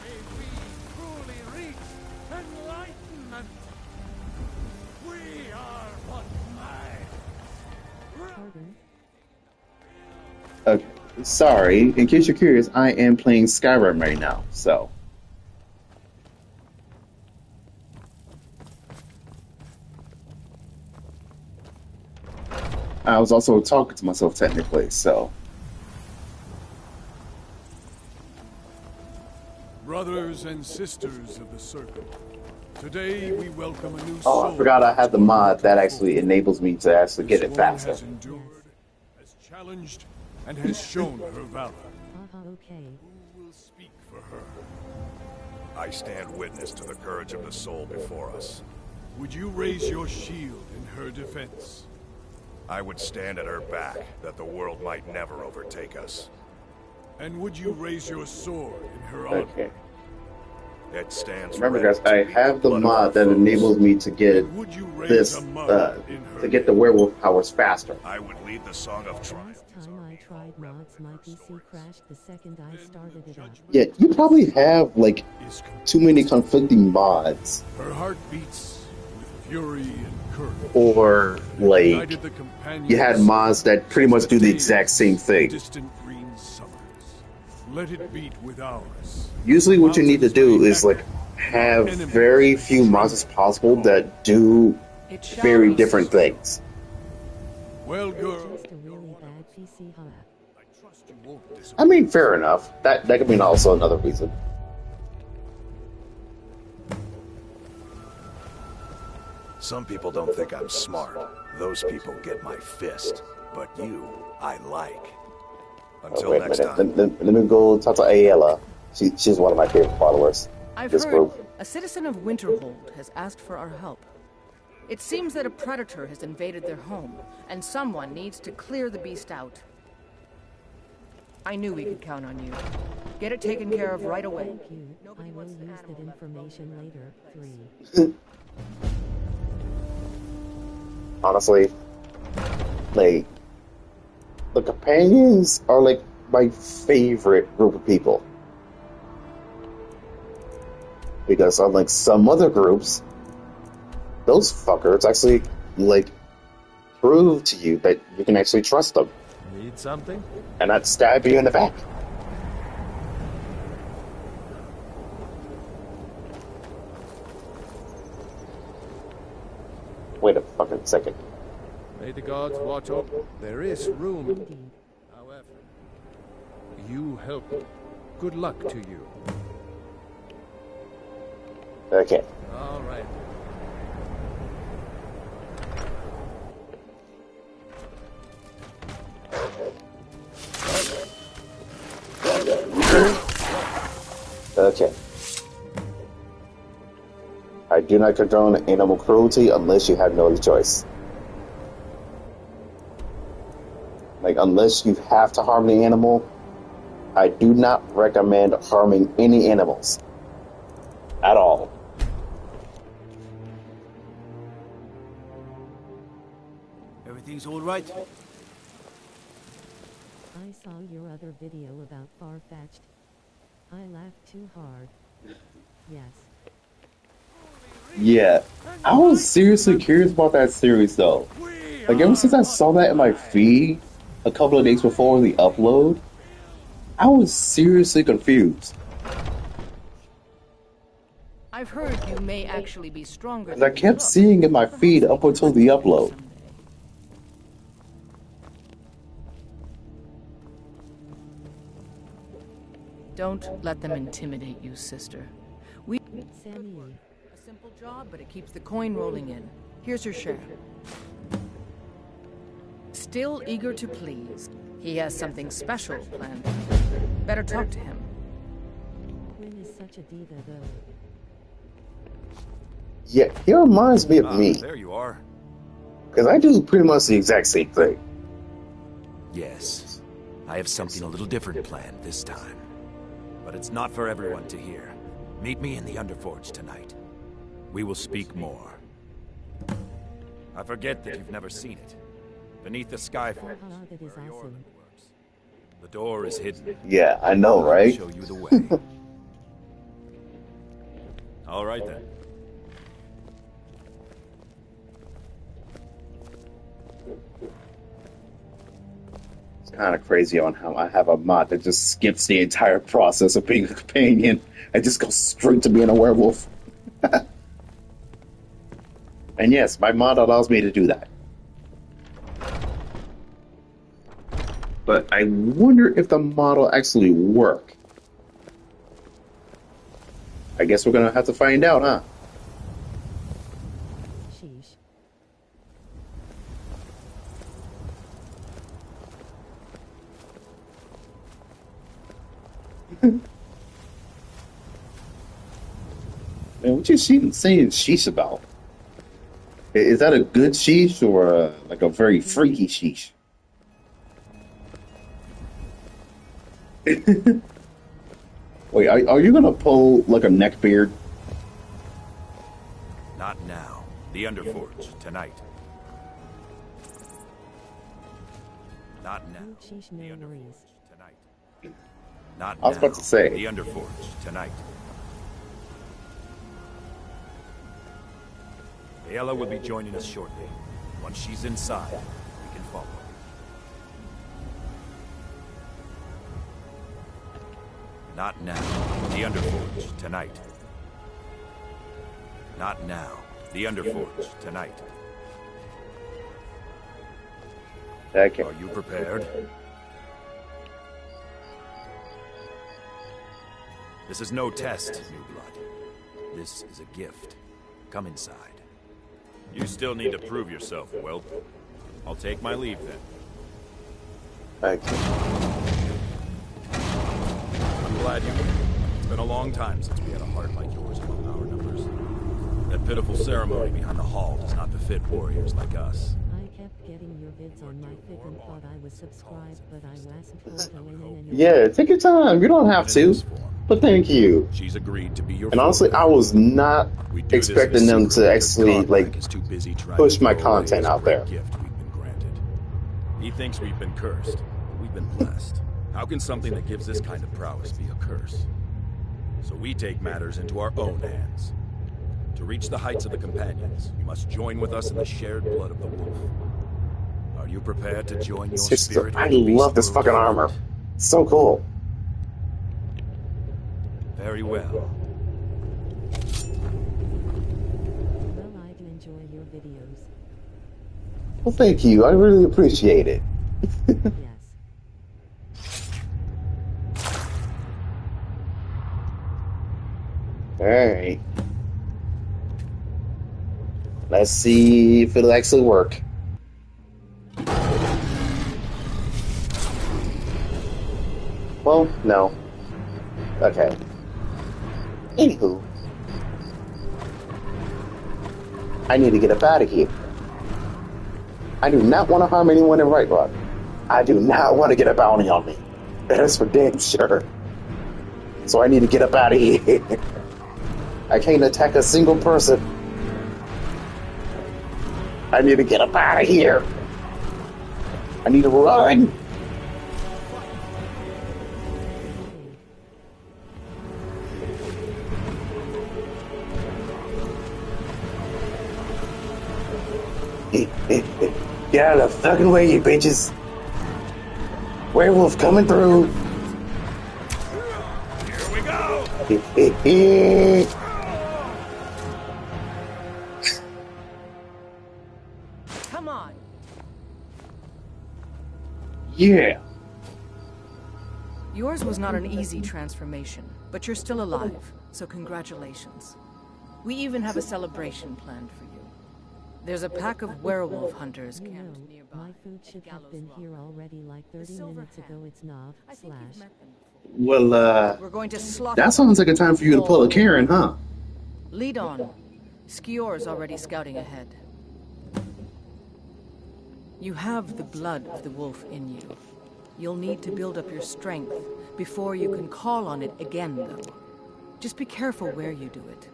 Speaker 4: May we truly reach enlightenment. We are but man.
Speaker 1: sorry, in case you're curious, I am playing Skyrim right now, so. I was also talking to myself technically, so.
Speaker 11: Brothers and sisters of the Circle, today we welcome a new
Speaker 1: Oh,
Speaker 11: soul.
Speaker 1: I forgot I had the mod that actually enables me to actually get it
Speaker 11: This
Speaker 1: faster.
Speaker 11: woman has endured, has challenged, and has shown her valor.
Speaker 7: Okay.
Speaker 11: Who will speak for her?
Speaker 5: I stand witness to the courage of the soul before us.
Speaker 11: Would you raise your shield in her defense?
Speaker 5: I would stand at her back, that the world might never overtake us.
Speaker 11: And would you raise your sword in her honor?
Speaker 1: Okay.
Speaker 5: It stands
Speaker 1: Remember,
Speaker 5: ready
Speaker 1: guys,
Speaker 5: to
Speaker 1: I
Speaker 5: meet
Speaker 1: have the
Speaker 5: blood of
Speaker 1: mod
Speaker 5: our
Speaker 1: that
Speaker 5: foes.
Speaker 1: enables me to get
Speaker 11: Would you raise
Speaker 1: this,
Speaker 11: a mug in her
Speaker 1: to get the werewolf powers faster.
Speaker 5: I would lead the song of triumph.
Speaker 7: Last time I tried mods, my PC crashed the second I started it up.
Speaker 1: Yeah, you probably have, like,
Speaker 11: is complete.
Speaker 1: too many conflicting mods.
Speaker 11: Her heart beats with fury and courage.
Speaker 1: Or, like,
Speaker 11: United the companions
Speaker 1: you had mods that pretty much do the exact same thing.
Speaker 11: Distant green summers. Let it beat with ours.
Speaker 1: Usually what you need to do is, like, have very few mods as possible that do very different things.
Speaker 11: Well, girl,
Speaker 7: Just a really bad PC hack.
Speaker 11: I trust you won't disagree.
Speaker 1: I mean, fair enough. That could mean also another reason.
Speaker 5: Some people don't think I'm smart. Those people get my fist. But you, I like. Until
Speaker 1: Wait a
Speaker 5: next
Speaker 1: minute.
Speaker 5: time.
Speaker 1: Let me go talk to Ayala. She's one of my favorite followers.
Speaker 8: I've
Speaker 1: This
Speaker 8: heard
Speaker 1: group.
Speaker 8: a citizen of Winterhold has asked for our help. It seems that a predator has invaded their home, and someone needs to clear the beast out. I knew we could count on you. Get it taken care of right away.
Speaker 7: Thank you.
Speaker 8: Nobody
Speaker 7: I will
Speaker 8: wants
Speaker 7: use
Speaker 8: an
Speaker 7: that
Speaker 8: animal left
Speaker 7: information later. 3.
Speaker 1: Honestly, like, the companions are like my favorite group of people. Because unlike some other groups, those fuckers actually, like, prove to you that you can actually trust them
Speaker 10: Need something?
Speaker 1: and not stab you in the back. Wait a fucking second.
Speaker 10: May the gods watch over. There is room.
Speaker 7: Indeed.
Speaker 10: However, you help me. Good luck to you.
Speaker 1: Okay.
Speaker 10: All right.
Speaker 1: Okay. I do not condone animal cruelty unless you have no other choice. Like, unless you have to harm the animal, I do not recommend harming any animals. At all.
Speaker 9: Everything's all right?
Speaker 7: I saw your other video about Farfetched. I laughed too hard. Yes.
Speaker 1: Yeah. I was seriously curious about that series, though. Like, ever since I saw that in my feed a couple of days before the upload, I was seriously confused.
Speaker 8: I've heard you may actually be stronger.
Speaker 1: Because I
Speaker 8: than you
Speaker 1: kept
Speaker 8: look.
Speaker 1: seeing in my feed up until the upload.
Speaker 8: Someday. Don't let them intimidate you, sister.
Speaker 7: Sammy.
Speaker 8: A simple job, but it keeps the coin rolling in. Here's your share. Still eager to please. He has something special planned. Better talk to him.
Speaker 7: Quinn is such a diva, though.
Speaker 1: Yeah, he reminds me of me.
Speaker 9: There you are.
Speaker 1: Because I do pretty much the exact same thing.
Speaker 9: Yes. I have something a little different planned this time. But it's not for everyone to hear. Meet me in the Underforge tonight. We will speak more. I forget that you've never seen it. Beneath the skyfall,
Speaker 7: Haha, that is
Speaker 9: where your
Speaker 7: awesome.
Speaker 9: living works. The door is hidden.
Speaker 1: Yeah, I know,
Speaker 9: I'll
Speaker 1: right?
Speaker 9: show you the way. All right then.
Speaker 1: kind of crazy on how I have a mod that just skips the entire process of being a companion and just goes straight to being a werewolf. And yes, my mod allows me to do that. But I wonder if the mod will actually work. I guess we're gonna have to find out, huh?
Speaker 7: Sheesh.
Speaker 1: Man, what you saying sheesh about? Is that a good sheesh or like a very freaky sheesh? Wait, are you gonna pull like a neck beard?
Speaker 9: Not now. The Underforge, tonight. Not now.
Speaker 7: Sheesh,
Speaker 9: The
Speaker 7: no
Speaker 9: Underforge,
Speaker 7: worries.
Speaker 9: tonight. Not
Speaker 1: I was about
Speaker 9: now.
Speaker 1: to say.
Speaker 9: The Underforge, tonight. Ayla will be joining us shortly. Once she's inside, we can follow. Not now. The Underforge, tonight. Not now. The Underforge, tonight.
Speaker 1: Okay.
Speaker 9: Are you prepared? This is no test, new blood. This is a gift. Come inside. You still need to prove yourself, Whelp. I'll take my leave then.
Speaker 1: Okay.
Speaker 9: I'm glad you came. It's been a long time since we had a heart like yours among our numbers. That pitiful ceremony behind the hall does not befit warriors like us.
Speaker 7: I kept getting your vids on my feed and thought I was subscribed, but I wasn't told to win anymore.
Speaker 1: Yeah, take your time. You don't have to. But thank you.
Speaker 9: She's agreed to be your
Speaker 1: And honestly, I was not expecting them to actually like push my content out there.
Speaker 9: Gift we've been granted. He thinks we've been cursed, but we've been blessed. How can something that gives this kind of prowess be a curse? So we take matters into our own hands. To reach the heights of the companions, you must join with us in the shared blood of the wolf. Are you prepared to join your spirit?
Speaker 1: I love this fucking armor. It's so cool.
Speaker 9: Very well.
Speaker 7: Well, I do enjoy your videos.
Speaker 1: Well, thank you. I really appreciate it.
Speaker 7: Yes.
Speaker 1: Alright. Let's see if it'll actually work. Well, no. Okay. Anywho. I need to get up out of here. I do not want to harm anyone in Right Rock. I do not want to get a bounty on me. That is for damn sure. So I need to get up out of here. I can't attack a single person. I need to get up out of here. I need to run. Get out of the fucking way, you bitches. Werewolf coming through.
Speaker 9: Here we go.
Speaker 8: Come on.
Speaker 1: Yeah.
Speaker 8: Yours was not an easy transformation, but you're still alive, so congratulations. We even have a celebration planned for you. There's a pack of werewolf hunters
Speaker 7: You
Speaker 8: camped
Speaker 7: know,
Speaker 8: nearby.
Speaker 7: my food should have been here already like 30 minutes ago. It's not.
Speaker 8: I think you've met them before.
Speaker 1: Well,
Speaker 8: We're going to slaughter
Speaker 1: that sounds like a time for you to pull a Karen, huh?
Speaker 8: Lead on. Skior's already scouting ahead. You have the blood of the wolf in you. You'll need to build up your strength before you can call on it again, though. Just be careful where you do it.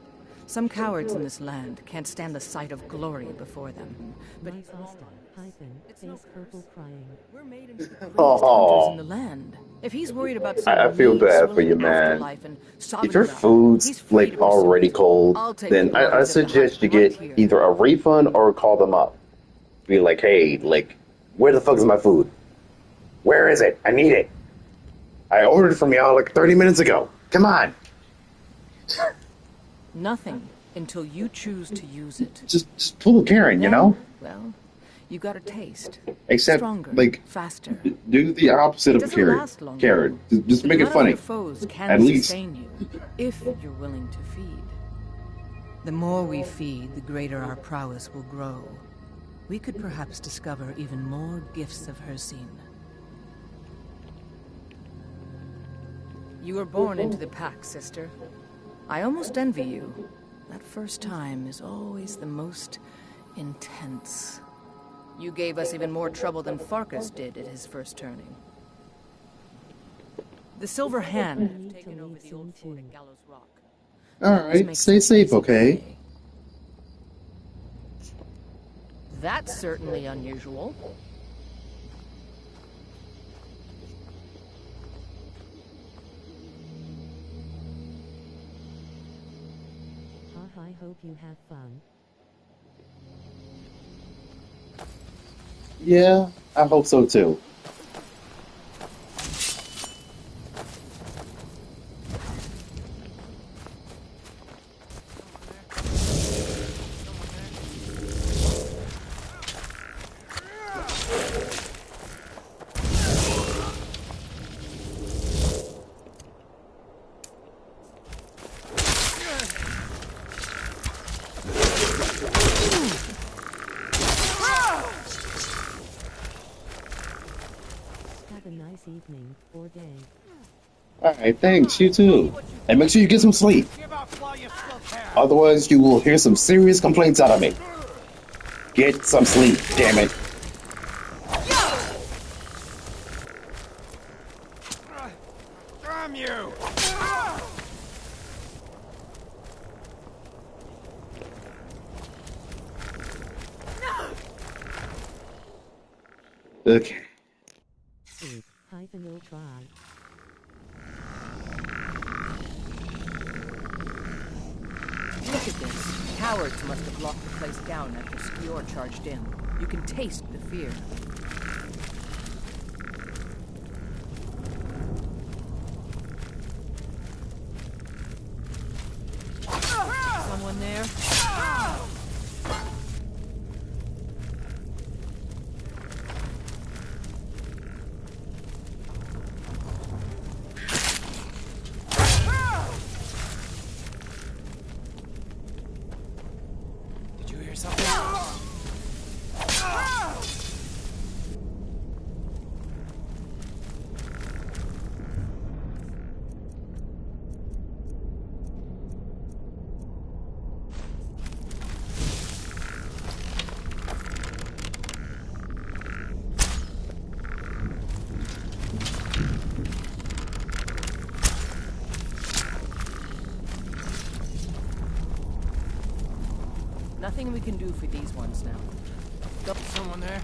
Speaker 8: Some cowards in this land can't stand the sight of glory before them. But
Speaker 7: My sister, hyphen, face purple crying.
Speaker 8: we're made into the greatest
Speaker 1: Oh.
Speaker 8: hunters in the land. If he's worried about some
Speaker 1: I feel
Speaker 8: mean,
Speaker 1: bad for you,
Speaker 8: swilling
Speaker 1: man.
Speaker 8: afterlife and
Speaker 1: If your
Speaker 8: sovereign he's
Speaker 1: food's
Speaker 8: free
Speaker 1: like
Speaker 8: to pursue
Speaker 1: already
Speaker 8: it.
Speaker 1: cold,
Speaker 8: I'll take
Speaker 1: then
Speaker 8: the
Speaker 1: I
Speaker 8: orders of the
Speaker 1: suggest you
Speaker 8: hunt right
Speaker 1: get
Speaker 8: here.
Speaker 1: either a refund or call them up. Be like, hey, like, where the fuck is my food? Where is it? I need it. I ordered from y'all like 30 minutes ago. Come on.
Speaker 8: Nothing until you choose to use it.
Speaker 1: Just pull a Karen, you
Speaker 8: Then,
Speaker 1: know?
Speaker 8: well, you got a taste.
Speaker 1: Except,
Speaker 8: Stronger,
Speaker 1: like,
Speaker 8: faster.
Speaker 1: do the opposite
Speaker 8: It
Speaker 1: of
Speaker 8: doesn't last long.
Speaker 1: Karen. Just make it
Speaker 8: The blood of
Speaker 1: funny.
Speaker 8: your foes can
Speaker 1: At least.
Speaker 8: sustain you, if you're willing to feed. The more we feed, the greater our prowess will grow. We could perhaps discover even more gifts of Hircine. You were born into the pack, sister. I almost envy you. That first time is always the most intense. You gave us even more trouble than Farkas did at his first turning. The Silver Hand have taken over the old fort at Gallows Rock.
Speaker 1: Alright, stay safe, okay?
Speaker 8: That's certainly unusual.
Speaker 7: I hope you have fun.
Speaker 1: Yeah, I hope so too.
Speaker 7: Have a nice evening or day.
Speaker 1: Alright, thanks, you too. And make sure you get some sleep. Otherwise, you will hear some serious complaints out of me. Get some sleep, damn it.
Speaker 9: Damn you!
Speaker 1: Okay.
Speaker 7: Hyphen will try.
Speaker 8: Look at this. Cowards must have locked the place down after Skior charged in. You can taste the fear. Someone there?
Speaker 2: Did you hear something?
Speaker 8: Nothing we can do for these ones now.
Speaker 2: Someone there?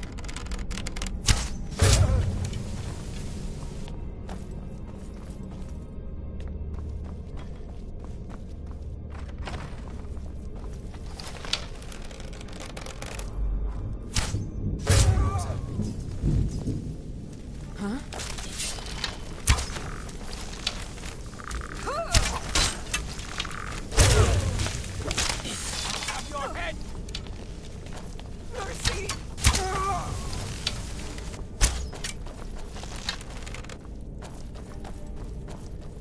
Speaker 8: Huh?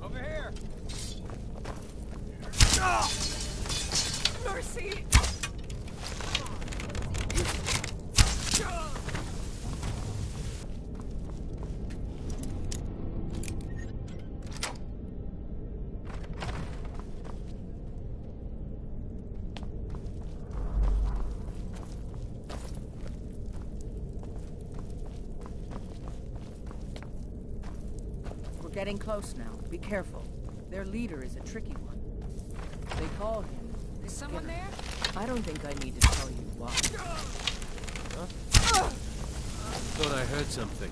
Speaker 2: Over here!
Speaker 8: Mercy! We're getting close now. Be careful. Their leader is a tricky one. They call him...
Speaker 2: Is someone there?
Speaker 8: I don't think I need to tell you why.
Speaker 2: Thought I heard something.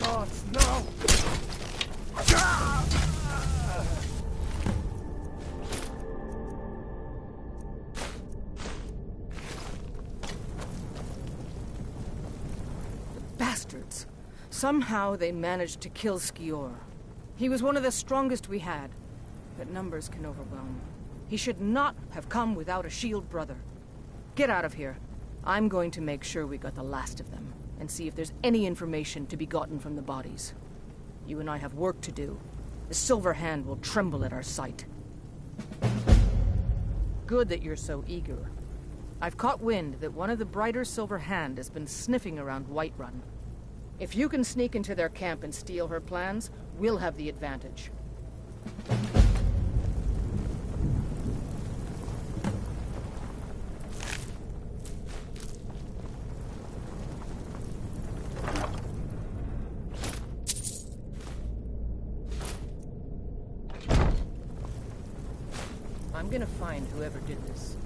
Speaker 11: God, no!
Speaker 8: Somehow they managed to kill Skior. He was one of the strongest we had, but numbers can overwhelm. He should not have come without a shield brother. Get out of here. I'm going to make sure we got the last of them, and see if there's any information to be gotten from the bodies. You and I have work to do. The Silver Hand will tremble at our sight. Good that you're so eager. I've caught wind that one of the Brighter Silver Hand has been sniffing around Whiterun. If you can sneak into their camp and steal her plans, we'll have the advantage. I'm gonna find whoever did this.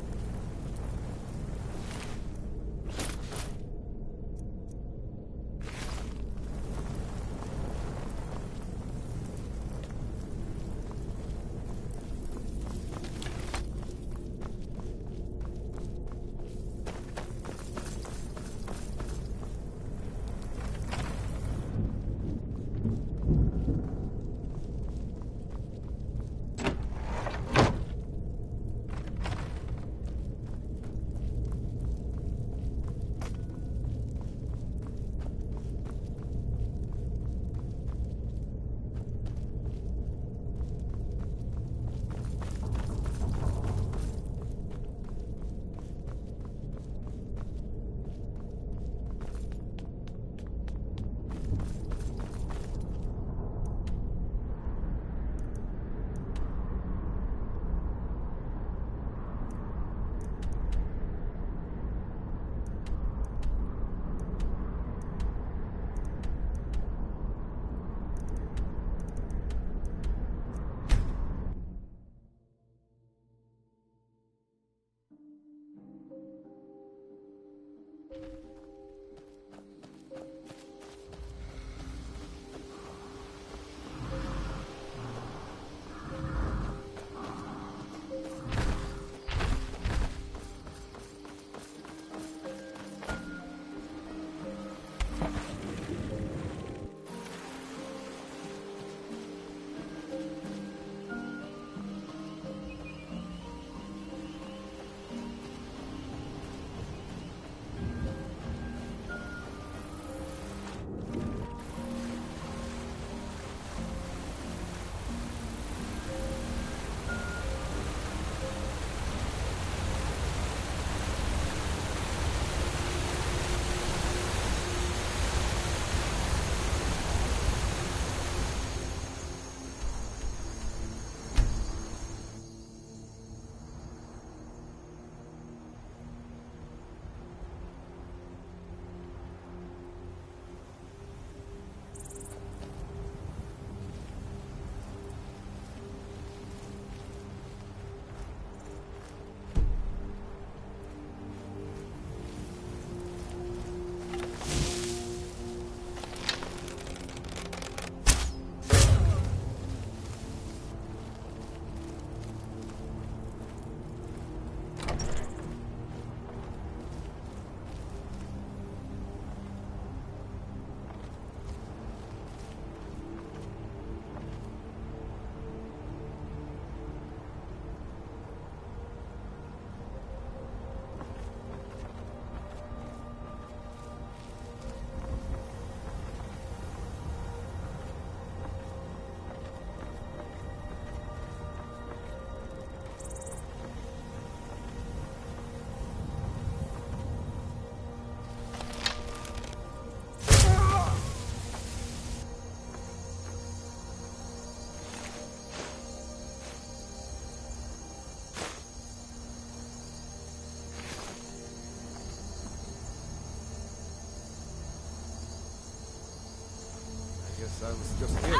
Speaker 10: Guess I was just here.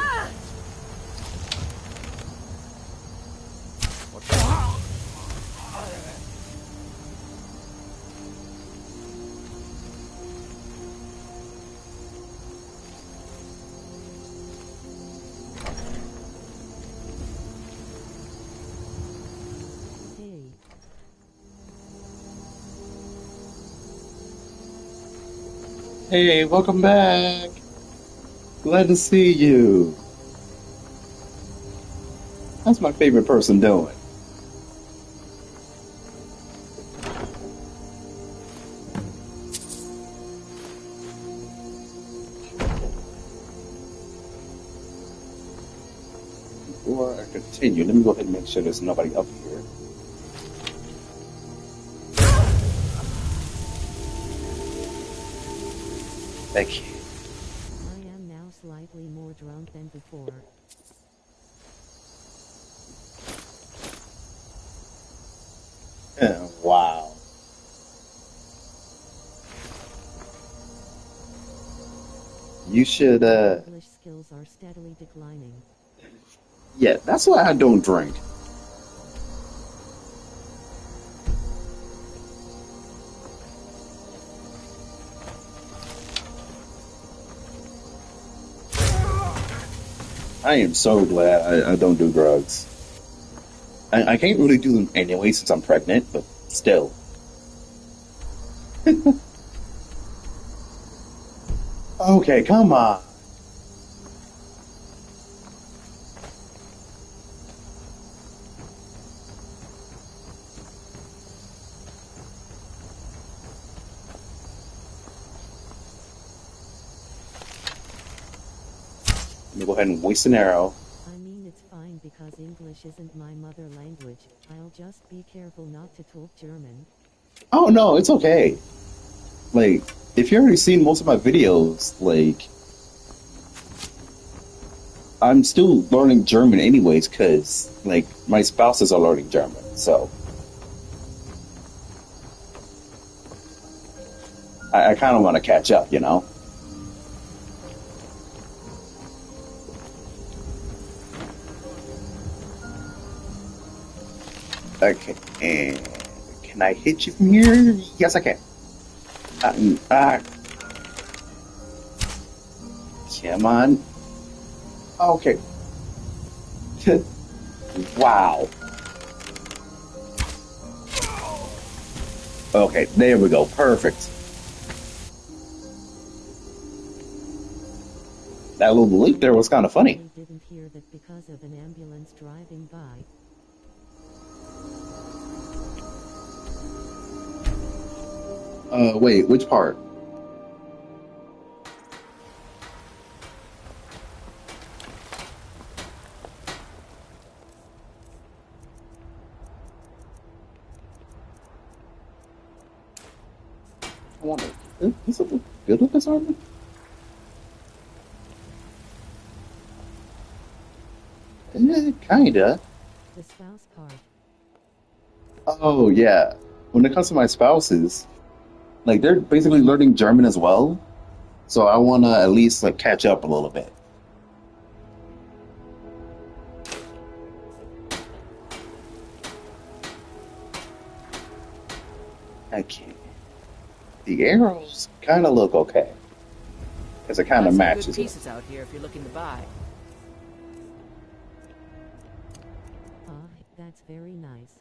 Speaker 10: What's that?
Speaker 1: Hey, welcome back. Glad to see you. That's my favorite person doing. Before I continue, let me go ahead and make sure there's nobody up here. Thank you.
Speaker 7: I am now slightly more drunk than before.
Speaker 1: Wow. You should,
Speaker 7: English skills are steadily declining.
Speaker 1: Yeah, that's why I don't drink. I am so glad I don't do drugs. I can't really do them anyway since I'm pregnant, but still. Okay, come on. Let me go ahead and waste an arrow.
Speaker 7: I mean, it's fine because English isn't my mother language. I'll just be careful not to talk German.
Speaker 1: Oh no, it's okay. Like, if you've already seen most of my videos, like, I'm still learning German anyways, because, like, my spouses are learning German, so. I kind of want to catch up, you know? Okay, and can I hit you from here? Yes, I can. Come on. Okay. Wow. Okay, there we go. Perfect. That little leap there was kind of funny.
Speaker 7: I didn't hear that because of an ambulance driving by.
Speaker 1: Wait, which part? I wonder, is it good with this armor? Kinda.
Speaker 7: The spouse part.
Speaker 1: Oh, yeah. When it comes to my spouses, like, they're basically learning German as well. So I want to at least, like, catch up a little bit. Okay. The arrows kind of look okay. Because it kind of matches
Speaker 8: Good
Speaker 1: it.
Speaker 8: pieces out here if you're looking to buy.
Speaker 7: Ah, that's very nice.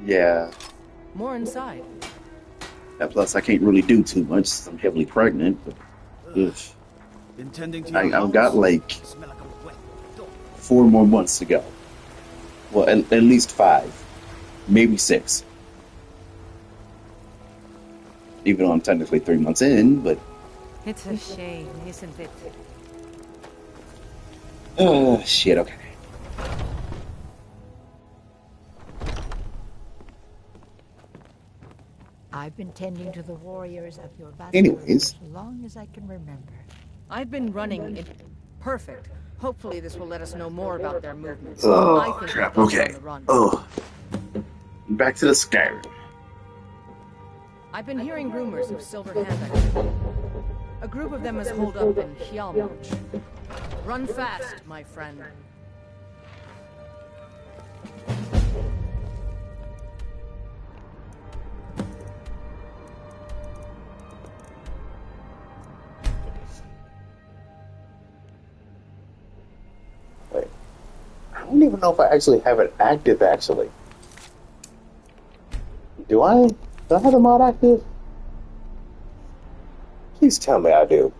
Speaker 1: Yeah.
Speaker 8: More inside.
Speaker 1: And plus, I can't really do too much since I'm heavily pregnant. But, ugh.
Speaker 2: Intending to
Speaker 1: I've got like 4 more months to go. Well, at least 5, maybe 6. Even though I'm technically 3 months in, but
Speaker 13: It's a shame, isn't it?
Speaker 1: shit. Okay.
Speaker 13: I've been tending to the warriors of your battle
Speaker 1: Anyways.
Speaker 13: as long as I can remember.
Speaker 8: I've been running it. Perfect. Hopefully this will let us know more about their movements.
Speaker 1: Oh,
Speaker 8: I think
Speaker 1: crap.
Speaker 8: they'll be
Speaker 1: Okay.
Speaker 8: on the run.
Speaker 1: Oh. Back to the Skyrim.
Speaker 8: I've been hearing rumors of Silver Hand activity. A group of them has holed up in Hjalmarch. Run fast, my friend.
Speaker 1: Wait. I don't even know if I actually have it active, actually. Do I? Do I have the mod active? Please tell me I do.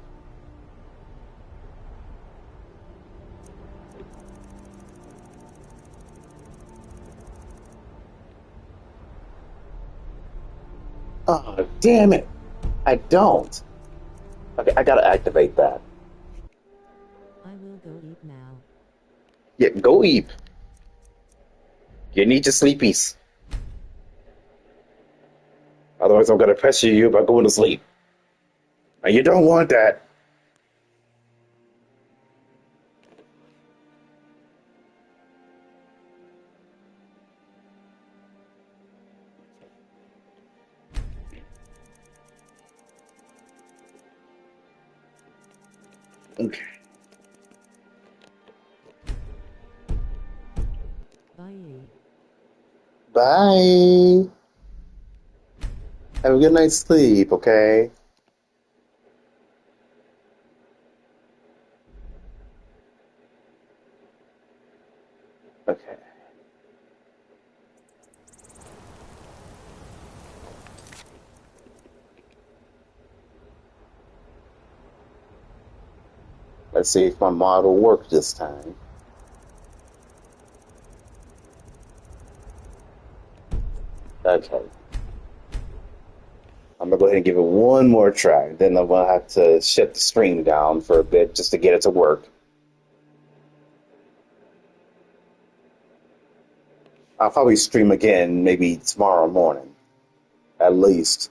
Speaker 1: Oh, damn it. I don't. Okay, I gotta activate that.
Speaker 7: I will go eat now.
Speaker 1: Yeah, go eat. You need your sleepies. Otherwise, I'm gonna pressure you by going to sleep. And you don't want that. Okay.
Speaker 7: Bye.
Speaker 1: Bye. Have a good night's sleep, okay? Okay. Let's see if my mod will work this time. Okay. I'm gonna go ahead and give it one more try. Then I'm gonna have to shut the stream down for a bit just to get it to work. I'll probably stream again maybe tomorrow morning, at least.